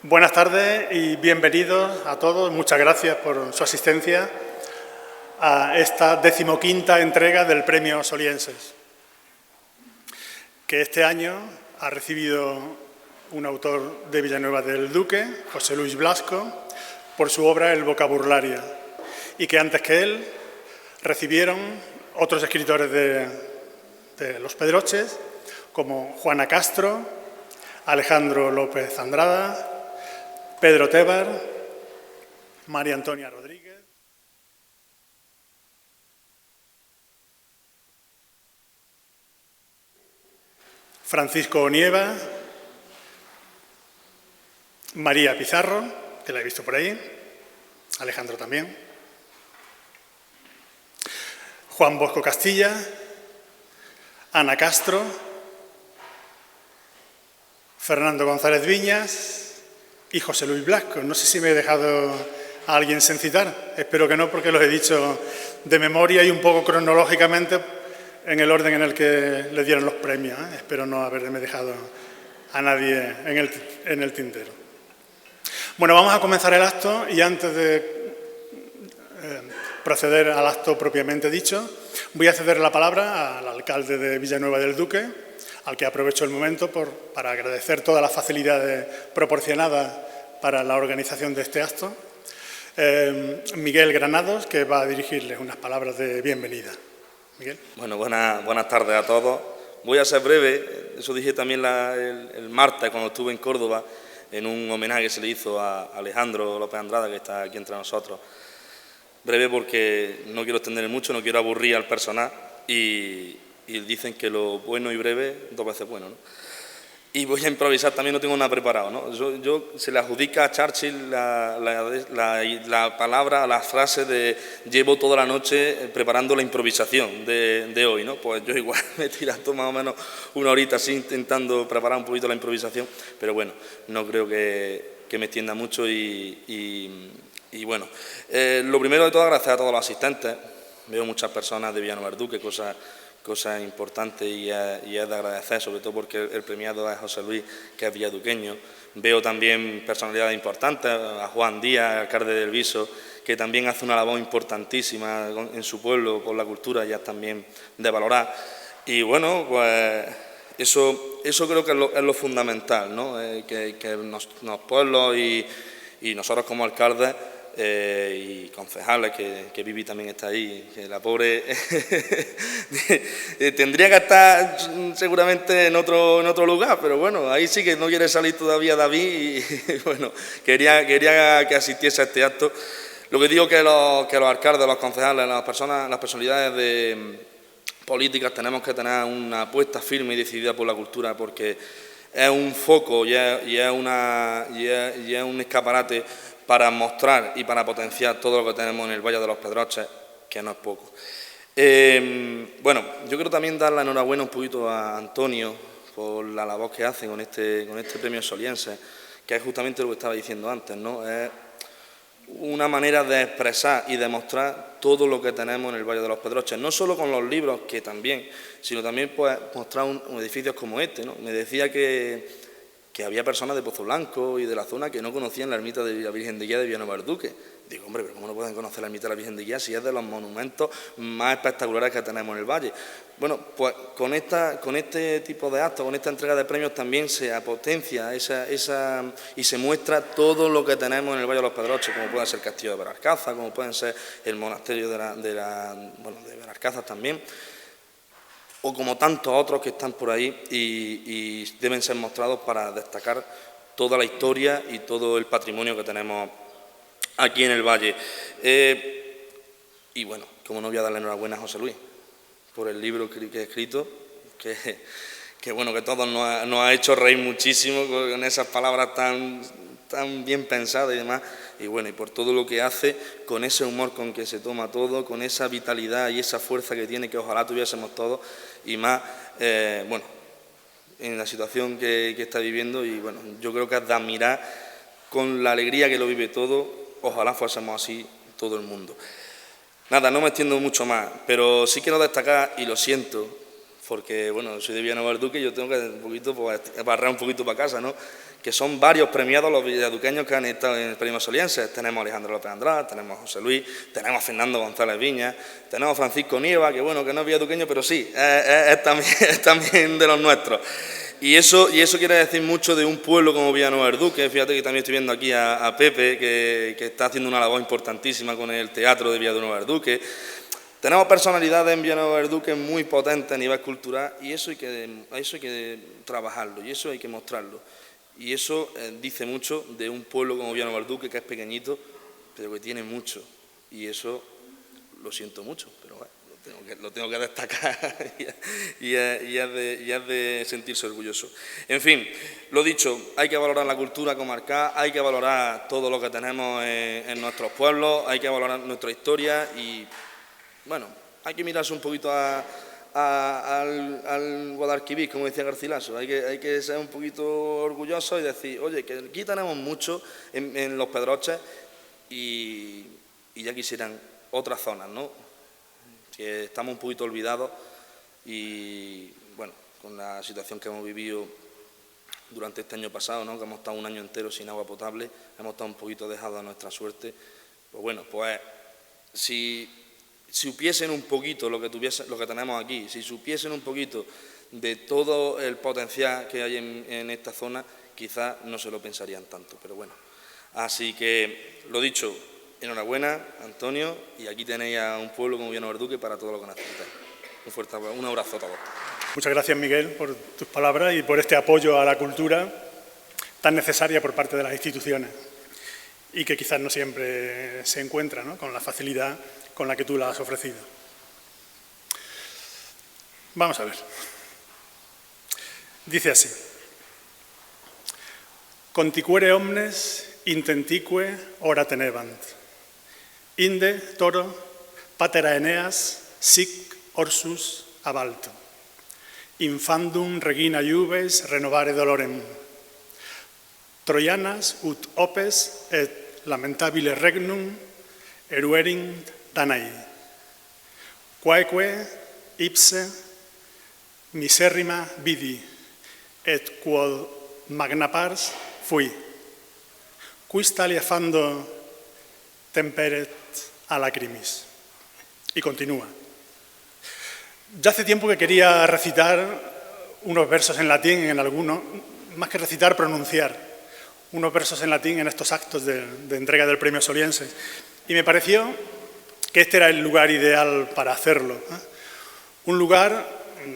Buenas tardes y bienvenidos a todos. Muchas gracias por su asistencia a esta 15ª entrega del Premio Solienses, que este año ha recibido un autor de Villanueva del Duque, José Luis Blasco, por su obra El Bocaburlaria, y que antes que él recibieron otros escritores de Los Pedroches, como Juana Castro, Alejandro López Andrada, Pedro Tebar, María Antonia Rodríguez, Francisco Onieva, María Pizarro, que la he visto por ahí, Alejandro también, Juan Bosco Castilla, Ana Castro, Fernando González Viñas y José Luis Blasco. No sé si me he dejado a alguien sin citar, espero que no, porque los he dicho de memoria y un poco cronológicamente en el orden en el que le dieron los premios. Espero no haberme dejado a nadie en el tintero. Bueno, vamos a comenzar el acto y antes de proceder al acto propiamente dicho, voy a ceder la palabra al alcalde de Villanueva del Duque, al que aprovecho el momento para agradecer todas las facilidades proporcionadas para la organización de este acto, Miguel Granados, que va a dirigirles unas palabras de bienvenida. Miguel. Bueno, buenas tardes a todos. Voy a ser breve, eso dije también el martes cuando estuve en Córdoba, en un homenaje que se le hizo a Alejandro López Andrada, que está aquí entre nosotros. Breve porque no quiero extender mucho, no quiero aburrir al personal y dicen que lo bueno y breve, dos veces bueno, ¿no? Y voy a improvisar, también no tengo nada preparado, ¿no? Yo se le adjudica a Churchill la palabra, la frase de llevo toda la noche preparando la improvisación de hoy, ¿no? Pues yo igual me he tirado más o menos una horita así intentando preparar un poquito la improvisación, pero bueno, no creo que me extienda mucho y bueno, lo primero de todo, agradecer a todos los asistentes. Veo muchas personas de Villanueva del Duque, cosas importantes y es de agradecer, sobre todo porque el premiado es José Luis, que es villaduqueño. Veo también personalidades importantes, a Juan Díaz, alcalde del Viso, que también hace una labor importantísima en su pueblo por la cultura, ya también de valorar. Y bueno, pues eso creo que es lo fundamental, ¿no? Que los pueblos y nosotros como alcaldes y concejales, que Vivi también está ahí, que la pobre tendría que estar seguramente en otro lugar, pero bueno, ahí sí que no quiere salir todavía David y bueno, quería que asistiese a este acto. Lo que digo que los alcaldes, los concejales, las personalidades políticas tenemos que tener una apuesta firme y decidida por la cultura, porque es un foco y es un escaparate para mostrar y para potenciar todo lo que tenemos en el Valle de los Pedroches, que no es poco. Bueno, yo quiero también dar la enhorabuena un poquito a Antonio por la labor que hace con este premio Solienses, que es justamente lo que estaba diciendo antes, ¿no? Es una manera de expresar y de mostrar todo lo que tenemos en el Valle de los Pedroches, no solo con los libros, que también, sino también pues, mostrar edificios como este, ¿no? Me decía que había personas de Pozo Blanco y de la zona que no conocían la ermita de la Virgen de Guía de Villanueva del Duque. Digo, hombre, pero ¿cómo no pueden conocer la ermita de la Virgen de Guía si es de los monumentos más espectaculares que tenemos en el valle? Bueno, pues con este tipo de actos, con esta entrega de premios también se potencia y se muestra todo lo que tenemos en el Valle de los Pedroches, como puede ser el Castillo de Benalcázar, como pueden ser el monasterio de Benalcázar también, o como tantos otros que están por ahí y deben ser mostrados para destacar toda la historia y todo el patrimonio que tenemos aquí en el valle. Y bueno, como no voy a darle enhorabuena a José Luis por el libro que he escrito, que bueno, que todos nos ha hecho reír muchísimo con esas palabras tan bien pensadas y demás, y bueno, y por todo lo que hace, con ese humor con que se toma todo, con esa vitalidad y esa fuerza que tiene, que ojalá tuviésemos todos, y más, bueno, en la situación que está viviendo, y bueno, yo creo que es de admirar con la alegría que lo vive todo, ojalá fuésemos así todo el mundo. Nada, no me extiendo mucho más, pero sí quiero destacar, y lo siento, porque bueno, soy de Villanueva del Duque y yo tengo que un poquito, pues, barrar un poquito para casa, ¿no? que son varios premiados los villaduqueños que han estado en el Premio Soliense. Tenemos a Alejandro López Andrade, tenemos a José Luis, tenemos a Fernando González Viñas, tenemos a Francisco Nieva, que bueno, que no es villaduqueño, pero sí, es también de los nuestros. Y eso quiere decir mucho de un pueblo como Villanueva del Duque. Fíjate que también estoy viendo aquí a Pepe, que está haciendo una labor importantísima con el teatro de Villanueva del Duque. Tenemos personalidades en Villanueva del Duque muy potentes a nivel cultural y eso hay que trabajarlo y eso hay que mostrarlo. Y eso dice mucho de un pueblo como Villanueva del Duque, que es pequeñito, pero que tiene mucho. Y eso lo siento mucho, pero bueno, lo tengo que destacar y es de sentirse orgulloso. En fin, lo dicho, hay que valorar la cultura comarcal, hay que valorar todo lo que tenemos en nuestros pueblos, hay que valorar nuestra historia y, bueno, hay que mirarse un poquito al Guadalquivir, como decía Garcilaso. Hay que ser un poquito orgullosos y decir, oye, que aquí tenemos mucho en los Pedroches y ya quisieran otras zonas, ¿no? Que estamos un poquito olvidados y, bueno, con la situación que hemos vivido durante este año pasado, ¿no? Que hemos estado un año entero sin agua potable, hemos estado un poquito dejados a nuestra suerte. Pues bueno, pues si supiesen un poquito lo que tenemos aquí, si supiesen un poquito de todo el potencial que hay en esta zona, quizás no se lo pensarían tanto, pero bueno. Así que, lo dicho, enhorabuena, Antonio, y aquí tenéis a un pueblo como Villanueva del Duque para todo lo que necesitáis. Un abrazo a todos. Muchas gracias, Miguel, por tus palabras y por este apoyo a la cultura tan necesaria por parte de las instituciones y que quizás no siempre se encuentra, ¿no?, con la facilidad con la que tú la has ofrecido. Vamos a ver. Dice así: Conticuere omnes intentique ora tenebant. Inde toro patera Eneas sic orsus abalto. Infandum regina iuves renovare dolorem. Troianas ut opes et lamentabile regnum eruerint Danai, quaeque ipse miserrima vidi, et quod magna pars fui, quis talia fando temperet a lacrimis. Y continúa. Ya hace tiempo que quería recitar unos versos en latín, en alguno, más que recitar, pronunciar unos versos en latín en estos actos de entrega del Premio Soliense. Y me pareció que este era el lugar ideal para hacerlo, ¿eh? Un lugar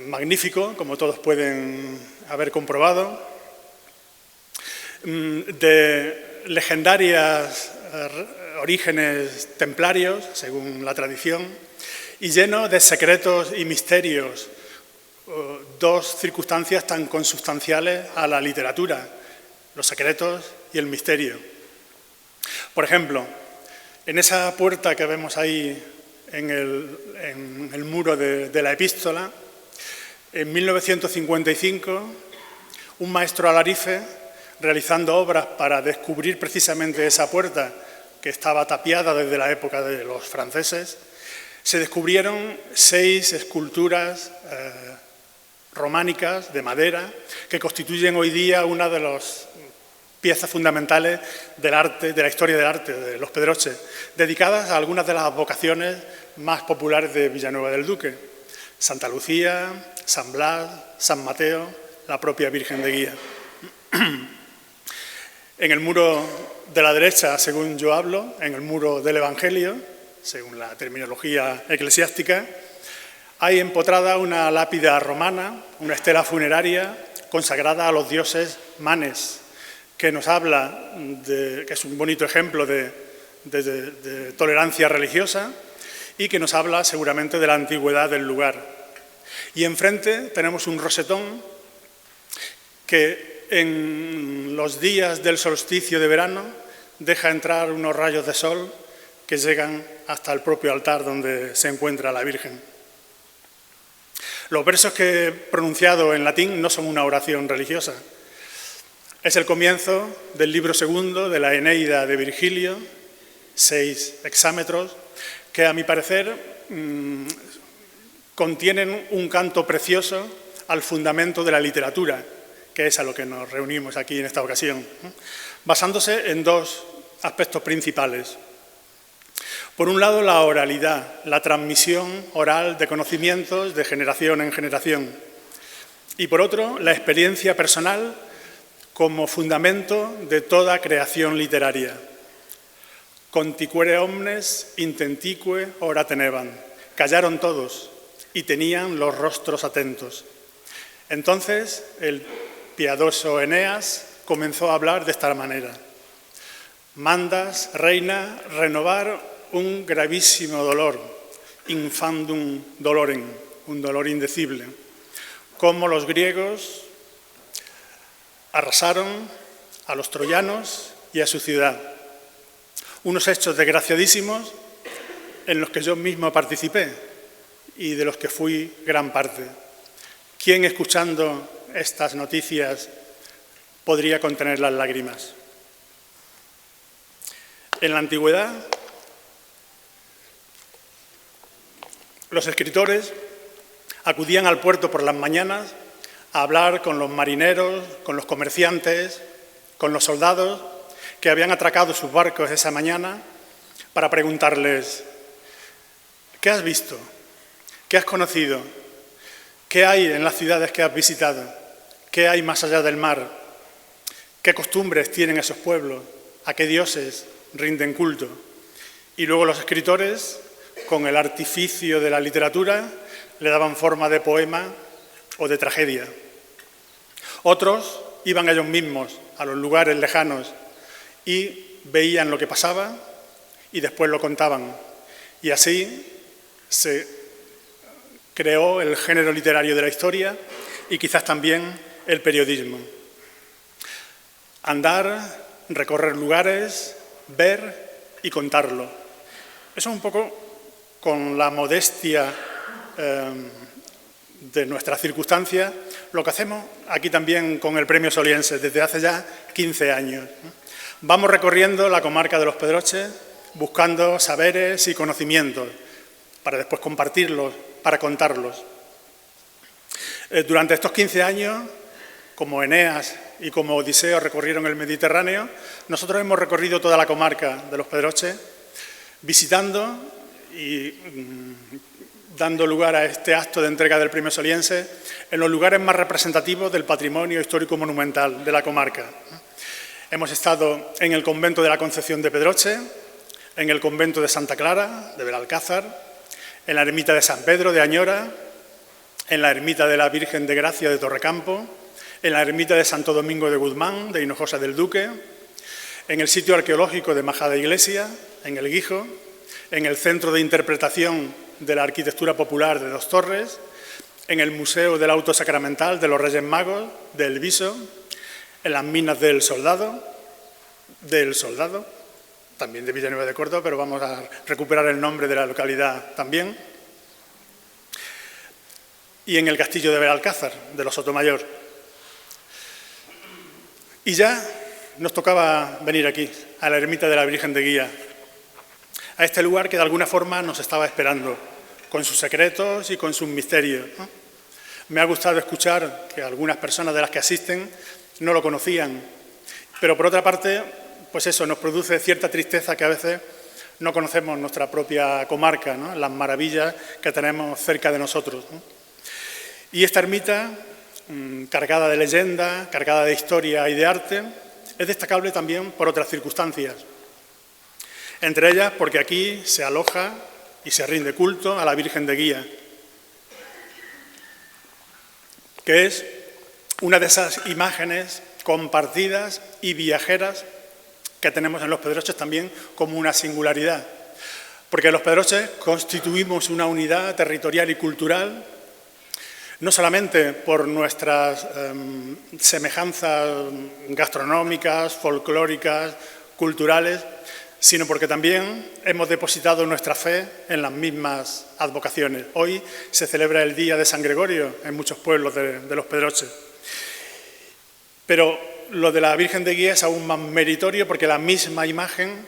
magnífico, como todos pueden haber comprobado, de legendarios orígenes templarios, según la tradición, y lleno de secretos y misterios, dos circunstancias tan consubstanciales a la literatura, los secretos y el misterio. Por ejemplo, en esa puerta que vemos ahí en el muro de la epístola, en 1955, un maestro alarife, realizando obras para descubrir precisamente esa puerta que estaba tapiada desde la época de los franceses, se descubrieron 6 esculturas románicas de madera que constituyen hoy día una de las piezas fundamentales del arte, de la historia del arte de los Pedroches, dedicadas a algunas de las vocaciones más populares de Villanueva del Duque: Santa Lucía, San Blas, San Mateo, la propia Virgen de Guía. En el muro de la derecha, según yo hablo, en el muro del Evangelio, según la terminología eclesiástica, hay empotrada una lápida romana, una estela funeraria consagrada a los dioses Manes, que nos habla, que es un bonito ejemplo de tolerancia religiosa y que nos habla seguramente de la antigüedad del lugar. Y enfrente tenemos un rosetón que en los días del solsticio de verano deja entrar unos rayos de sol que llegan hasta el propio altar donde se encuentra la Virgen. Los versos que he pronunciado en latín no son una oración religiosa. Es el comienzo del libro segundo de la Eneida de Virgilio, 6 hexámetros, que a mi parecer contienen un canto precioso al fundamento de la literatura que es a lo que nos reunimos aquí en esta ocasión, basándose en dos aspectos principales. Por un lado, la oralidad, la transmisión oral de conocimientos de generación en generación. Y por otro, la experiencia personal como fundamento de toda creación literaria. Conticuere omnes, intentique ora teneban. Callaron todos y tenían los rostros atentos. Entonces, el piadoso Eneas comenzó a hablar de esta manera. Mandas, reina, renovar un gravísimo dolor, infandum dolorem, un dolor indecible, como los griegos arrasaron a los troyanos y a su ciudad. Unos hechos desgraciadísimos en los que yo mismo participé y de los que fui gran parte. ¿Quién, escuchando estas noticias, podría contener las lágrimas? En la antigüedad, los escritores acudían al puerto por las mañanas a hablar con los marineros, con los comerciantes, con los soldados que habían atracado sus barcos esa mañana para preguntarles: ¿qué has visto? ¿Qué has conocido? ¿Qué hay en las ciudades que has visitado? ¿Qué hay más allá del mar? ¿Qué costumbres tienen esos pueblos? ¿A qué dioses rinden culto? Y luego los escritores, con el artificio de la literatura, le daban forma de poema o de tragedia. Otros iban ellos mismos a los lugares lejanos y veían lo que pasaba y después lo contaban. Y así se creó el género literario de la historia y quizás también el periodismo. Andar, recorrer lugares, ver y contarlo. Eso es un poco con la modestia de nuestras circunstancias, lo que hacemos aquí también con el Premio Solienses desde hace ya 15 años. Vamos recorriendo la comarca de Los Pedroches buscando saberes y conocimientos para después compartirlos, para contarlos. Durante estos 15 años, como Eneas y como Odiseo recorrieron el Mediterráneo, nosotros hemos recorrido toda la comarca de Los Pedroches visitando y dando lugar a este acto de entrega del Premio Solienses en los lugares más representativos del patrimonio histórico monumental de la comarca. Hemos estado en el convento de la Concepción de Pedroche, en el convento de Santa Clara, de Belalcázar, en la ermita de San Pedro de Añora, en la ermita de la Virgen de Gracia de Torrecampo, en la ermita de Santo Domingo de Guzmán, de Hinojosa del Duque, en el sitio arqueológico de Majada Iglesia, en el Guijo, en el Centro de Interpretación de la Arquitectura Popular de Dos Torres, en el Museo del Auto Sacramental de los Reyes Magos de El Viso, en las Minas del Soldado, también de Villanueva de Córdoba, pero vamos a recuperar el nombre de la localidad también, y en el Castillo de Belalcázar, de los Sotomayor. Y ya nos tocaba venir aquí, a la ermita de la Virgen de Guía, a este lugar que de alguna forma nos estaba esperando, con sus secretos y con sus misterios, ¿no? Me ha gustado escuchar que algunas personas de las que asisten no lo conocían, pero por otra parte, pues eso nos produce cierta tristeza que a veces no conocemos nuestra propia comarca, ¿no? Las maravillas que tenemos cerca de nosotros, ¿no? Y esta ermita, cargada de leyenda, cargada de historia y de arte, es destacable también por otras circunstancias. Entre ellas porque aquí se aloja y se rinde culto a la Virgen de Guía, que es una de esas imágenes compartidas y viajeras que tenemos en Los Pedroches también como una singularidad, porque en Los Pedroches constituimos una unidad territorial y cultural, no solamente por nuestras semejanzas gastronómicas, folclóricas, culturales, sino porque también hemos depositado nuestra fe en las mismas advocaciones. Hoy se celebra el Día de San Gregorio en muchos pueblos de Los Pedroches. Pero lo de la Virgen de Guía es aún más meritorio porque la misma imagen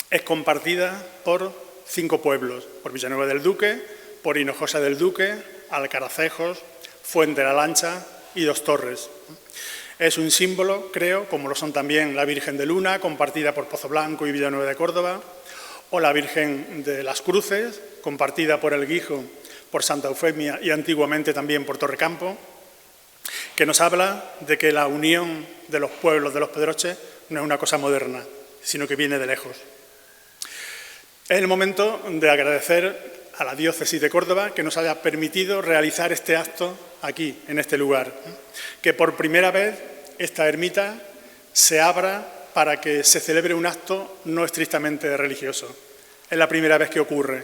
es compartida por 5 pueblos, por Villanueva del Duque, por Hinojosa del Duque, Alcaracejos, Fuente de la Lancha y Dos Torres. Es un símbolo, creo, como lo son también la Virgen de Luna, compartida por Pozoblanco y Villanueva de Córdoba, o la Virgen de las Cruces, compartida por El Guijo, por Santa Eufemia y antiguamente también por Torrecampo, que nos habla de que la unión de los pueblos de los Pedroches no es una cosa moderna, sino que viene de lejos. Es el momento de agradecer a la Diócesis de Córdoba que nos haya permitido realizar este acto aquí, en este lugar, que por primera vez esta ermita se abra para que se celebre un acto no estrictamente religioso. Es la primera vez que ocurre.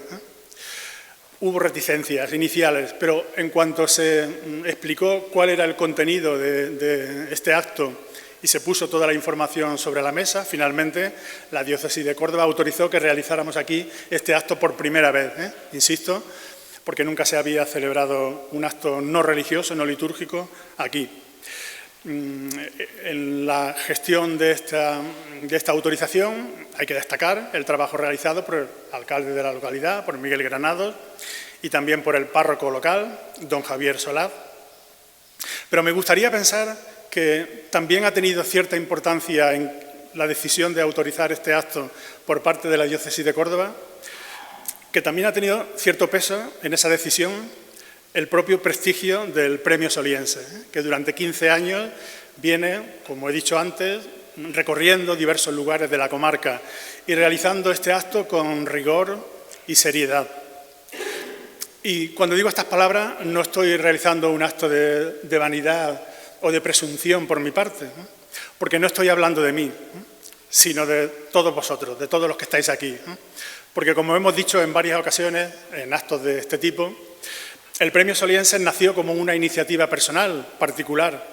Hubo reticencias iniciales, pero en cuanto se explicó cuál era el contenido de este acto y se puso toda la información sobre la mesa, finalmente la Diócesis de Córdoba autorizó que realizáramos aquí este acto por primera vez, insisto, porque nunca se había celebrado un acto no religioso, no litúrgico, aquí. En la gestión de esta autorización hay que destacar el trabajo realizado por el alcalde de la localidad, por Miguel Granados, y también por el párroco local, don Javier Solaz. Pero me gustaría pensar que también ha tenido cierta importancia en la decisión de autorizar este acto por parte de la Diócesis de Córdoba, que también ha tenido cierto peso en esa decisión el propio prestigio del Premio Soliense, que durante 15 años viene, como he dicho antes, recorriendo diversos lugares de la comarca y realizando este acto con rigor y seriedad. Y cuando digo estas palabras no estoy realizando un acto de vanidad o de presunción por mi parte, porque no estoy hablando de mí, sino de todos vosotros, de todos los que estáis aquí. Porque como hemos dicho en varias ocasiones, en actos de este tipo, el Premio Soliense nació como una iniciativa personal, particular,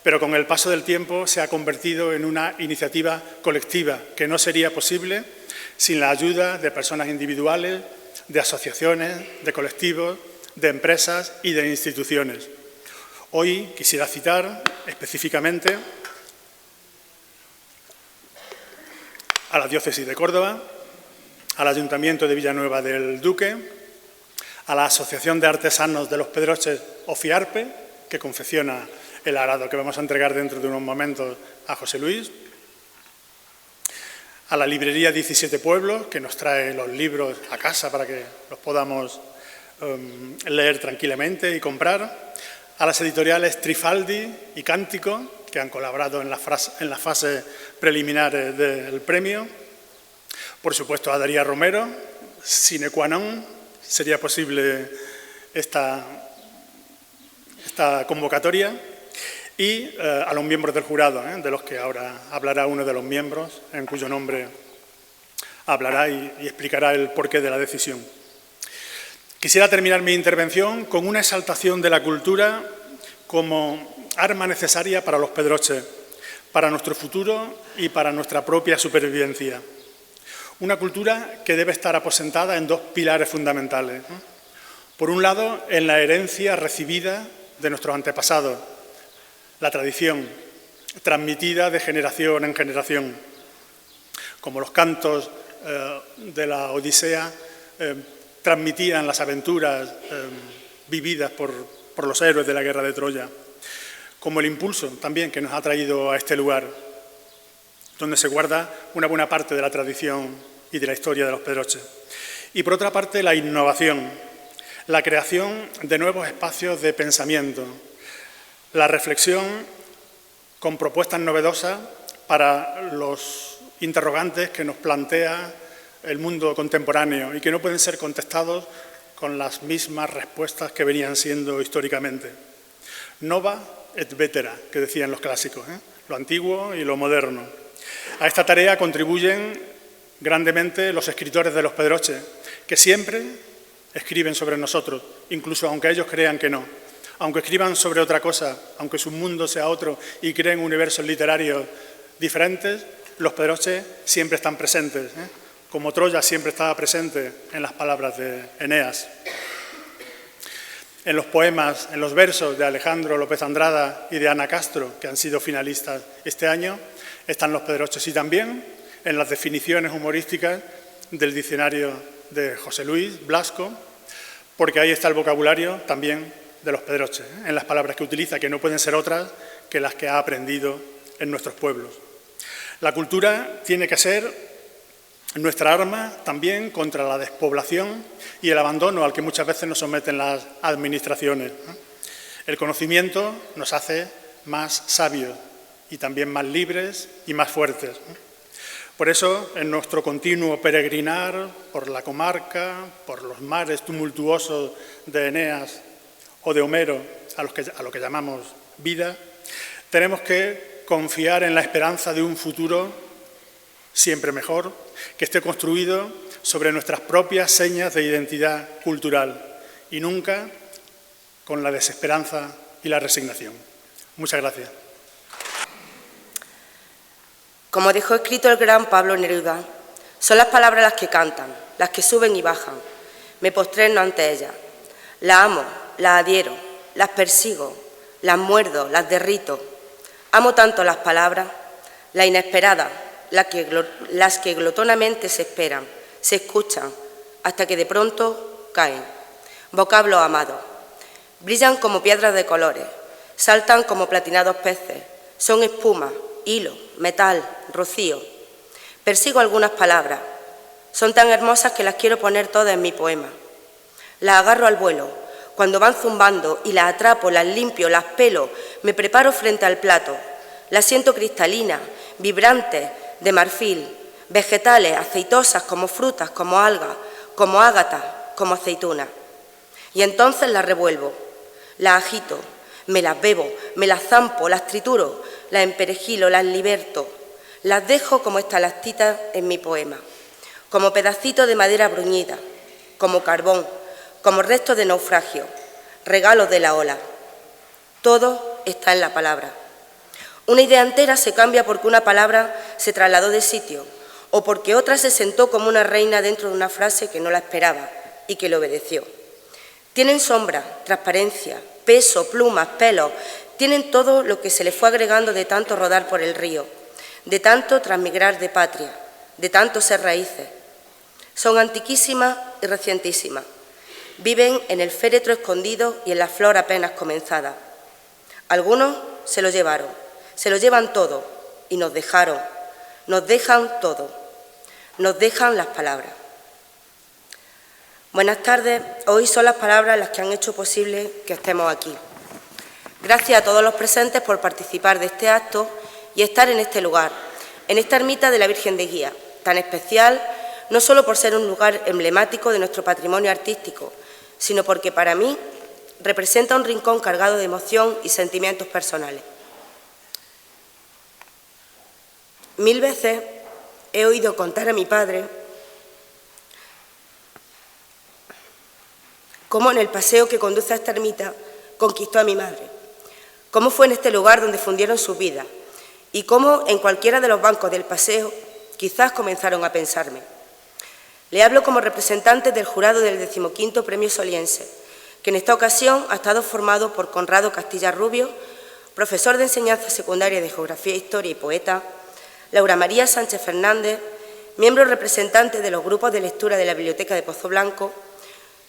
pero con el paso del tiempo se ha convertido en una iniciativa colectiva que no sería posible sin la ayuda de personas individuales, de asociaciones, de colectivos, de empresas y de instituciones. Hoy quisiera citar específicamente a la Diócesis de Córdoba, al Ayuntamiento de Villanueva del Duque, a la Asociación de Artesanos de los Pedroches Ofiarpe, que confecciona el arado que vamos a entregar dentro de unos momentos a José Luis, a la librería 17 Pueblos, que nos trae los libros a casa para que los podamos leer tranquilamente y comprar, a las editoriales Trifaldi y Cántico, que han colaborado en la fase preliminar del premio, por supuesto a Daría Romero, sine qua non, sería posible esta convocatoria, y a los miembros del jurado, de los que ahora hablará uno de los miembros, en cuyo nombre hablará y explicará el porqué de la decisión. Quisiera terminar mi intervención con una exaltación de la cultura como arma necesaria para los pedroches, para nuestro futuro y para nuestra propia supervivencia. Una cultura que debe estar aposentada en dos pilares fundamentales. Por un lado, en la herencia recibida de nuestros antepasados, la tradición transmitida de generación en generación, como los cantos de la Odisea transmitían las aventuras vividas por los héroes de la guerra de Troya, como el impulso también que nos ha traído a este lugar, donde se guarda una buena parte de la tradición y de la historia de los pedroches. Y por otra parte, la innovación, la creación de nuevos espacios de pensamiento, la reflexión con propuestas novedosas para los interrogantes que nos plantea el mundo contemporáneo y que no pueden ser contestados con las mismas respuestas que venían siendo históricamente. Nova et vetera, que decían los clásicos, lo antiguo y lo moderno. A esta tarea contribuyen grandemente los escritores de los pedroches, que siempre escriben sobre nosotros, incluso aunque ellos crean que no. Aunque escriban sobre otra cosa, aunque su mundo sea otro y creen universos literarios diferentes, los pedroches siempre están presentes, como Troya siempre estaba presente en las palabras de Eneas. En los poemas, en los versos de Alejandro López Andrada y de Ana Castro, que han sido finalistas este año, están los pedroches, y también en las definiciones humorísticas del diccionario de José Luis Blasco, porque ahí está el vocabulario también de los Pedroches, en las palabras que utiliza, que no pueden ser otras que las que ha aprendido en nuestros pueblos. La cultura tiene que ser nuestra arma también contra la despoblación y el abandono al que muchas veces nos someten las administraciones. El conocimiento nos hace más sabios y también más libres y más fuertes. Por eso, en nuestro continuo peregrinar por la comarca, por los mares tumultuosos de Eneas o de Homero, a lo que llamamos vida, tenemos que confiar en la esperanza de un futuro siempre mejor, que esté construido sobre nuestras propias señas de identidad cultural y nunca con la desesperanza y la resignación. Muchas gracias. Como dejó escrito el gran Pablo Neruda, son las palabras las que cantan, las que suben y bajan. Me postrerno ante ellas. Las amo, las adhiero, las persigo, las muerdo, las derrito. Amo tanto las palabras, las inesperadas, las que glotonamente se esperan, se escuchan, hasta que de pronto caen. Vocablos amados. Brillan como piedras de colores, saltan como platinados peces, son espuma, hilo, metal, rocío. Persigo algunas palabras, son tan hermosas que las quiero poner todas en mi poema. Las agarro al vuelo, cuando van zumbando y las atrapo, las limpio, las pelo, me preparo frente al plato. Las siento cristalinas, vibrantes, de marfil, vegetales, aceitosas como frutas, como algas, como ágatas, como aceitunas. Y entonces las revuelvo, las agito, me las bebo, me las zampo, las trituro, las emperejilo, las liberto, las dejo como estalactitas en mi poema, como pedacitos de madera bruñida, como carbón, como restos de naufragio, regalos de la ola. Todo está en la palabra. Una idea entera se cambia porque una palabra se trasladó de sitio o porque otra se sentó como una reina dentro de una frase que no la esperaba y que le obedeció. Tienen sombra, transparencia, peso, plumas, pelos, tienen todo lo que se le fue agregando de tanto rodar por el río, de tanto transmigrar de patria, de tanto ser raíces. Son antiquísimas y recientísimas. Viven en el féretro escondido y en la flor apenas comenzada. Algunos se lo llevaron. Se lo llevan todo y nos dejaron, nos dejan todo, nos dejan las palabras. Buenas tardes, hoy son las palabras las que han hecho posible que estemos aquí. Gracias a todos los presentes por participar de este acto y estar en este lugar, en esta ermita de la Virgen de Guía, tan especial no solo por ser un lugar emblemático de nuestro patrimonio artístico, sino porque para mí representa un rincón cargado de emoción y sentimientos personales. Mil veces he oído contar a mi padre cómo en el paseo que conduce a esta ermita conquistó a mi madre, cómo fue en este lugar donde fundieron sus vidas y cómo en cualquiera de los bancos del paseo quizás comenzaron a pensarme. Le hablo como representante del jurado del 15º Premio Soliense, que en esta ocasión ha estado formado por Conrado Castilla Rubio, profesor de enseñanza secundaria de Geografía, Historia y poeta, Laura María Sánchez Fernández, miembro representante de los grupos de lectura de la Biblioteca de Pozo Blanco,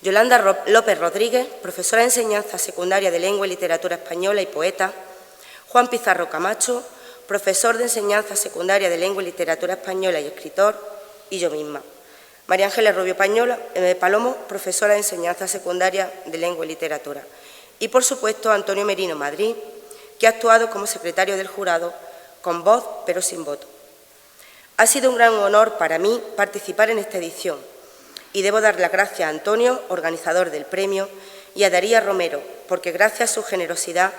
Yolanda López Rodríguez, profesora de enseñanza secundaria de Lengua y Literatura Española y poeta, Juan Pizarro Camacho, profesor de enseñanza secundaria de Lengua y Literatura Española y escritor, y yo misma. María Ángeles Rubio Palomo, profesora de enseñanza secundaria de Lengua y Literatura. Y, por supuesto, Antonio Merino Madrid, que ha actuado como secretario del jurado, con voz pero sin voto. Ha sido un gran honor para mí participar en esta edición y debo dar las gracias a Antonio, organizador del premio, y a Daría Romero, porque gracias a su generosidad,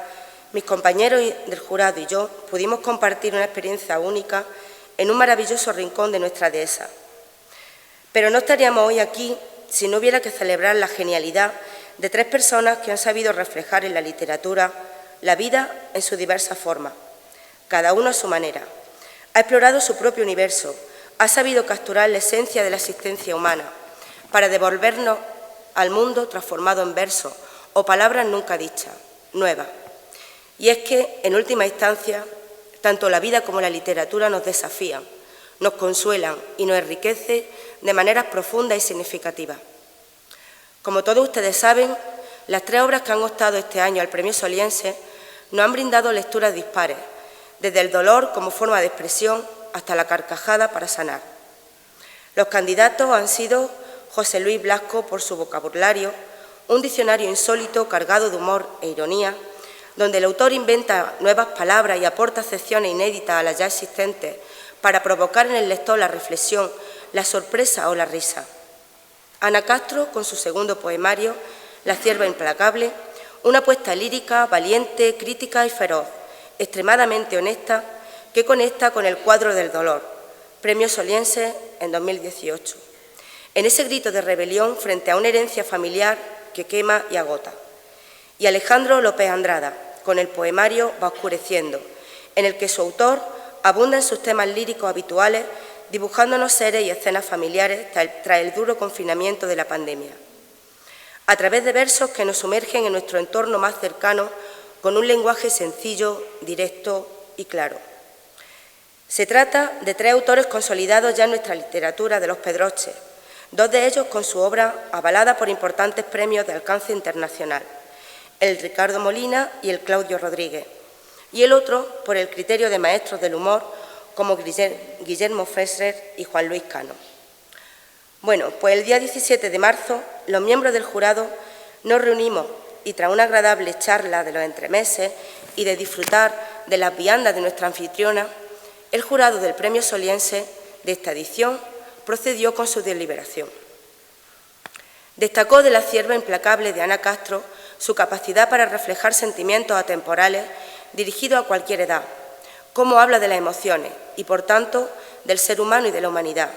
mis compañeros del jurado y yo pudimos compartir una experiencia única en un maravilloso rincón de nuestra dehesa. Pero no estaríamos hoy aquí si no hubiera que celebrar la genialidad de tres personas que han sabido reflejar en la literatura la vida en sus diversas formas, cada uno a su manera. Ha explorado su propio universo, ha sabido capturar la esencia de la existencia humana para devolvernos al mundo transformado en versos o palabras nunca dichas, nuevas. Y es que, en última instancia, tanto la vida como la literatura nos desafían, nos consuelan y nos enriquecen de maneras profundas y significativas. Como todos ustedes saben, las 3 obras que han optado este año al Premio Soliense nos han brindado lecturas dispares, desde el dolor como forma de expresión hasta la carcajada para sanar. Los candidatos han sido José Luis Blasco por su vocabulario, un diccionario insólito cargado de humor e ironía, donde el autor inventa nuevas palabras y aporta acepciones inéditas a las ya existentes para provocar en el lector la reflexión, la sorpresa o la risa. Ana Castro, con su segundo poemario, La cierva implacable, una apuesta lírica, valiente, crítica y feroz, extremadamente honesta, que conecta con el cuadro del dolor, Premio Soliense en 2018. En ese grito de rebelión frente a una herencia familiar que quema y agota. Y Alejandro López Andrada, con el poemario Va oscureciendo, en el que su autor abunda en sus temas líricos habituales, dibujándonos seres y escenas familiares tras el duro confinamiento de la pandemia. A través de versos que nos sumergen en nuestro entorno más cercano con un lenguaje sencillo, directo y claro. Se trata de 3 autores consolidados ya en nuestra literatura de los Pedroches, 2 de ellos con su obra avalada por importantes premios de alcance internacional, el Ricardo Molina y el Claudio Rodríguez, y el otro por el criterio de maestros del humor como Guillermo Fesser y Juan Luis Cano. Bueno, pues el día 17 de marzo los miembros del jurado nos reunimos y tras una agradable charla de los entremeses y de disfrutar de las viandas de nuestra anfitriona, el jurado del Premio Soliense de esta edición procedió con su deliberación. Destacó de La cierva implacable de Ana Castro su capacidad para reflejar sentimientos atemporales dirigidos a cualquier edad, cómo habla de las emociones y, por tanto, del ser humano y de la humanidad,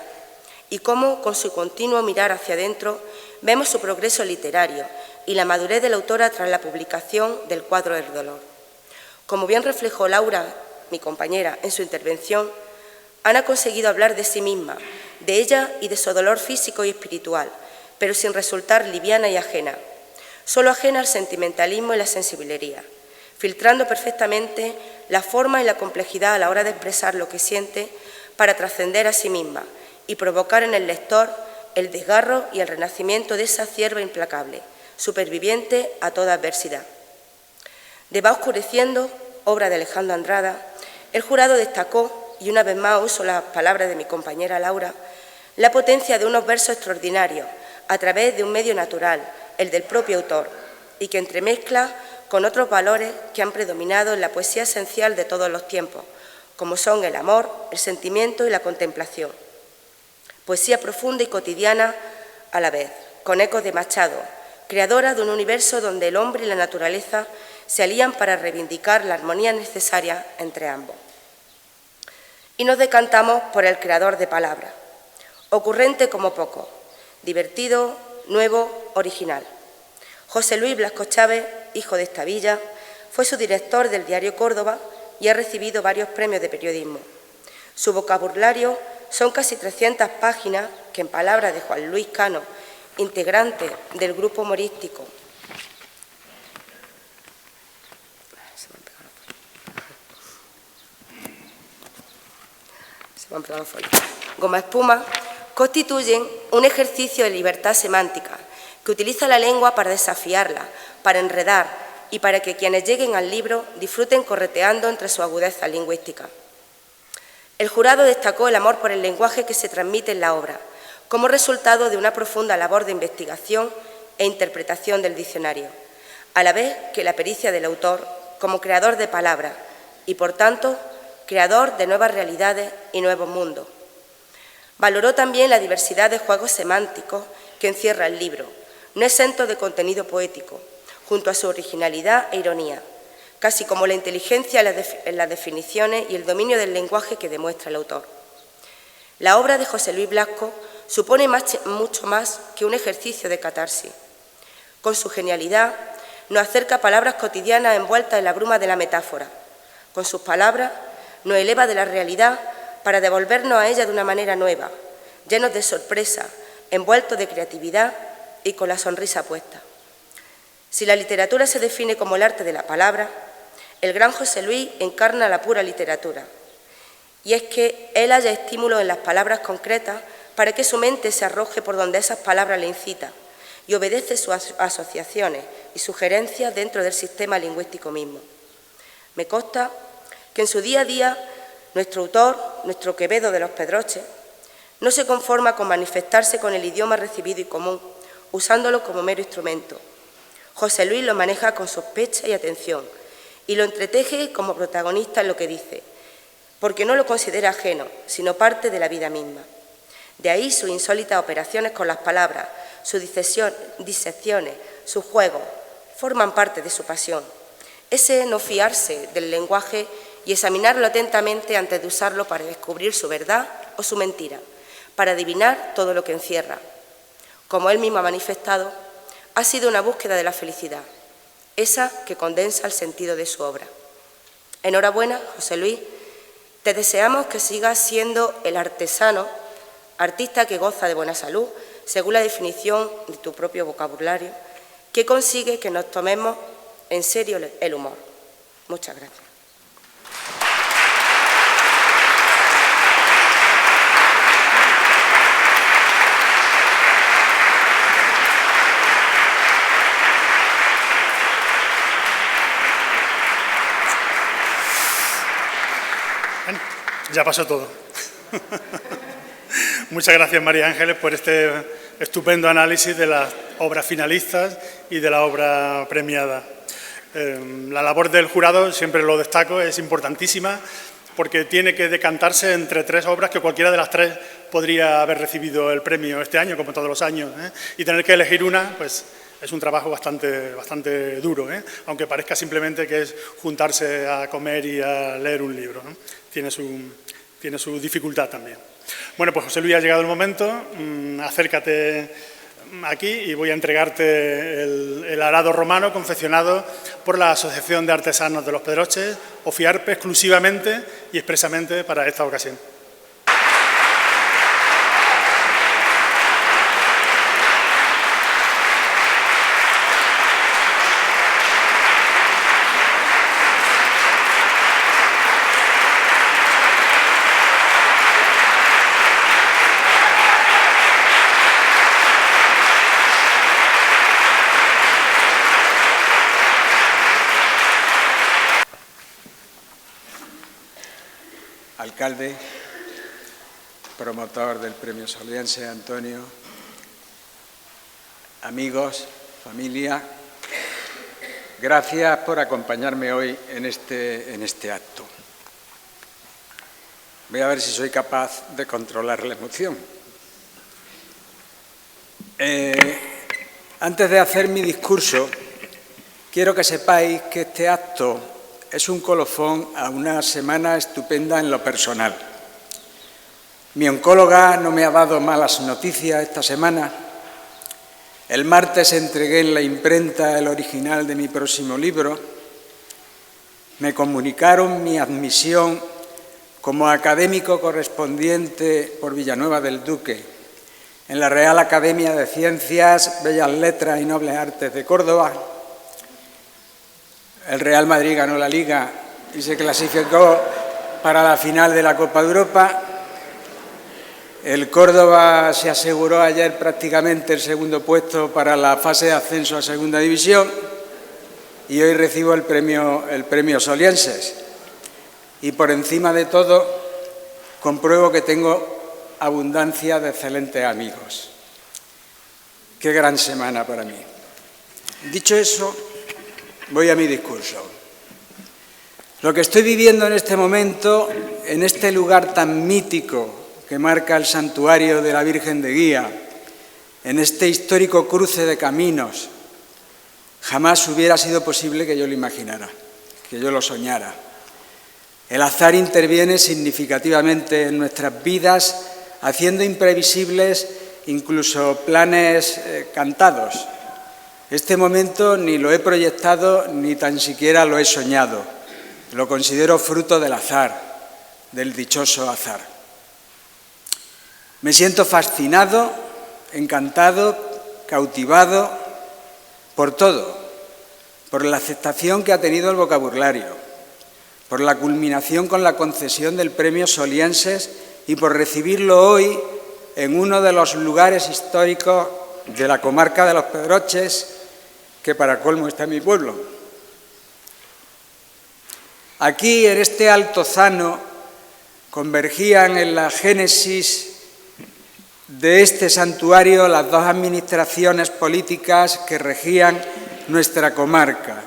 y cómo, con su continuo mirar hacia adentro, vemos su progreso literario y la madurez de la autora tras la publicación del cuadro del dolor. Como bien reflejó Laura, mi compañera, en su intervención, Ana ha conseguido hablar de sí misma, de ella y de su dolor físico y espiritual, pero sin resultar liviana y ajena, solo ajena al sentimentalismo y la sensibilería, filtrando perfectamente la forma y la complejidad a la hora de expresar lo que siente para trascender a sí misma y provocar en el lector el desgarro y el renacimiento de esa cierva implacable, superviviente a toda adversidad. De Va oscureciendo, obra de Alejandro Andrada, el jurado destacó, y una vez más uso las palabras de mi compañera Laura, la potencia de unos versos extraordinarios a través de un medio natural, el del propio autor, y que entremezcla con otros valores que han predominado en la poesía esencial de todos los tiempos, como son el amor, el sentimiento y la contemplación. Poesía profunda y cotidiana a la vez, con ecos de Machado, creadora de un universo donde el hombre y la naturaleza se alían para reivindicar la armonía necesaria entre ambos. Y nos decantamos por el creador de palabras, ocurrente como poco, divertido, nuevo, original. José Luis Blasco Chávez, hijo de esta villa, fue su director del diario Córdoba y ha recibido varios premios de periodismo. Su vocabulario son casi 300 páginas que, en palabras de Juan Luis Cano, integrante del grupo humorístico Goma Espuma, constituyen un ejercicio de libertad semántica que utiliza la lengua para desafiarla, para enredar y para que quienes lleguen al libro disfruten correteando entre su agudeza lingüística. El jurado destacó el amor por el lenguaje que se transmite en la obra, como resultado de una profunda labor de investigación e interpretación del diccionario, a la vez que la pericia del autor como creador de palabras y, por tanto, creador de nuevas realidades y nuevos mundos. Valoró también la diversidad de juegos semánticos que encierra el libro, no exento de contenido poético, junto a su originalidad e ironía, casi como la inteligencia en las definiciones y el dominio del lenguaje que demuestra el autor. La obra de José Luis Blasco supone mucho más que un ejercicio de catarsis. Con su genialidad nos acerca a palabras cotidianas envueltas en la bruma de la metáfora. Con sus palabras nos eleva de la realidad para devolvernos a ella de una manera nueva, llenos de sorpresa, envueltos de creatividad y con la sonrisa puesta. Si la literatura se define como el arte de la palabra, el gran José Luis encarna la pura literatura. Y es que él halla estímulo en las palabras concretas para que su mente se arroje por donde esas palabras le incitan y obedece sus asociaciones y sugerencias dentro del sistema lingüístico mismo. Me consta que en su día a día nuestro autor, nuestro Quevedo de los Pedroches, no se conforma con manifestarse con el idioma recibido y común, usándolo como mero instrumento. José Luis lo maneja con sospecha y atención y lo entreteje como protagonista en lo que dice, porque no lo considera ajeno, sino parte de la vida misma. De ahí sus insólitas operaciones con las palabras, sus disecciones, sus juegos, forman parte de su pasión. Ese no fiarse del lenguaje y examinarlo atentamente antes de usarlo para descubrir su verdad o su mentira, para adivinar todo lo que encierra. Como él mismo ha manifestado, ha sido una búsqueda de la felicidad, esa que condensa el sentido de su obra. Enhorabuena, José Luis, te deseamos que sigas siendo el artesano, artista que goza de buena salud, según la definición de tu propio vocabulario, que consigue que nos tomemos en serio el humor. Muchas gracias. Bueno, ya pasó todo. Muchas gracias, María Ángeles, por este estupendo análisis de las obras finalistas y de la obra premiada. La labor del jurado, siempre lo destaco, es importantísima porque tiene que decantarse entre tres obras que cualquiera de las tres podría haber recibido el premio este año, como todos los años, y tener que elegir una, pues es un trabajo bastante duro, aunque parezca simplemente que es juntarse a comer y a leer un libro, ¿no? Tiene su dificultad también. Bueno, pues José Luis, ha llegado el momento, acércate aquí y voy a entregarte el arado romano confeccionado por la Asociación de Artesanos de los Pedroches, OFIARPE, exclusivamente y expresamente para esta ocasión. Alcalde, promotor del Premio Soliense, Antonio, amigos, familia, gracias por acompañarme hoy en este acto. Voy a ver si soy capaz de controlar la emoción. Antes de hacer mi discurso, quiero que sepáis que este acto es un colofón a una semana estupenda en lo personal. Mi oncóloga no me ha dado malas noticias esta semana. El martes entregué en la imprenta el original de mi próximo libro. Me comunicaron mi admisión como académico correspondiente por Villanueva del Duque en la Real Academia de Ciencias, Bellas Letras y Nobles Artes de Córdoba. El Real Madrid ganó la Liga y se clasificó para la final de la Copa de Europa. El Córdoba se aseguró ayer prácticamente el segundo puesto para la fase de ascenso a Segunda División y hoy recibo el premio Solienses. Y por encima de todo, compruebo que tengo abundancia de excelentes amigos. Qué gran semana para mí. Dicho eso, voy a mi discurso. Lo que estoy viviendo en este momento, en este lugar tan mítico que marca el santuario de la Virgen de Guía, en este histórico cruce de caminos, jamás hubiera sido posible que yo lo imaginara, que yo lo soñara. El azar interviene significativamente en nuestras vidas, haciendo imprevisibles incluso planes cantados. Este momento ni lo he proyectado ni tan siquiera lo he soñado. Lo considero fruto del azar, del dichoso azar. Me siento fascinado, encantado, cautivado por todo, por la aceptación que ha tenido el vocabulario, por la culminación con la concesión del Premio Solienses y por recibirlo hoy en uno de los lugares históricos de la comarca de los Pedroches, que para colmo está en mi pueblo. Aquí, en este altozano, convergían en la génesis de este santuario las dos administraciones políticas que regían nuestra comarca,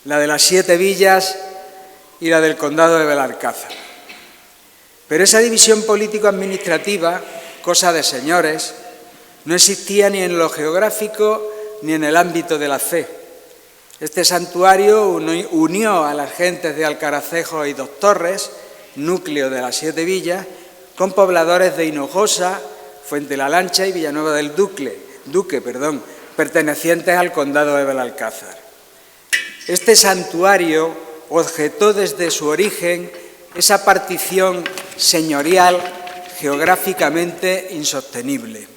la de las 7 villas y la del condado de Belalcázar. Pero esa división político-administrativa, cosa de señores, no existía ni en lo geográfico ni en el ámbito de la fe. Este santuario unió a las gentes de Alcaracejo y Dos Torres, núcleo de las 7 villas, con pobladores de Hinojosa, Fuente la Lancha y Villanueva del Duque, pertenecientes al condado de Belalcázar. Este santuario objetó desde su origen esa partición señorial geográficamente insostenible.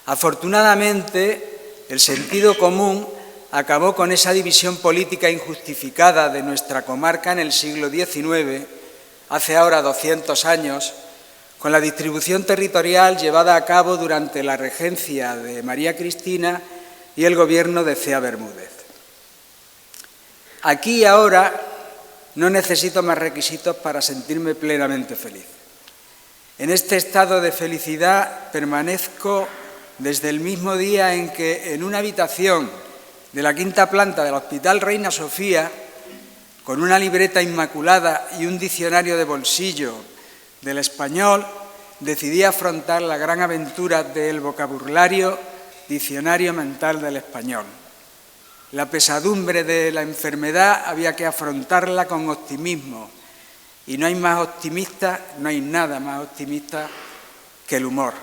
Afortunadamente, el sentido común acabó con esa división política injustificada de nuestra comarca en el siglo XIX, hace ahora 200 años, con la distribución territorial llevada a cabo durante la regencia de María Cristina y el gobierno de Cea Bermúdez. Aquí y ahora no necesito más requisitos para sentirme plenamente feliz. En este estado de felicidad permanezco desde el mismo día en que en una habitación de la 5ª planta del Hospital Reina Sofía, con una libreta inmaculada y un diccionario de bolsillo del español, decidí afrontar la gran aventura del vocabulario Diccionario Mental del Español. La pesadumbre de la enfermedad había que afrontarla con optimismo, y no hay nada más optimista que el humor.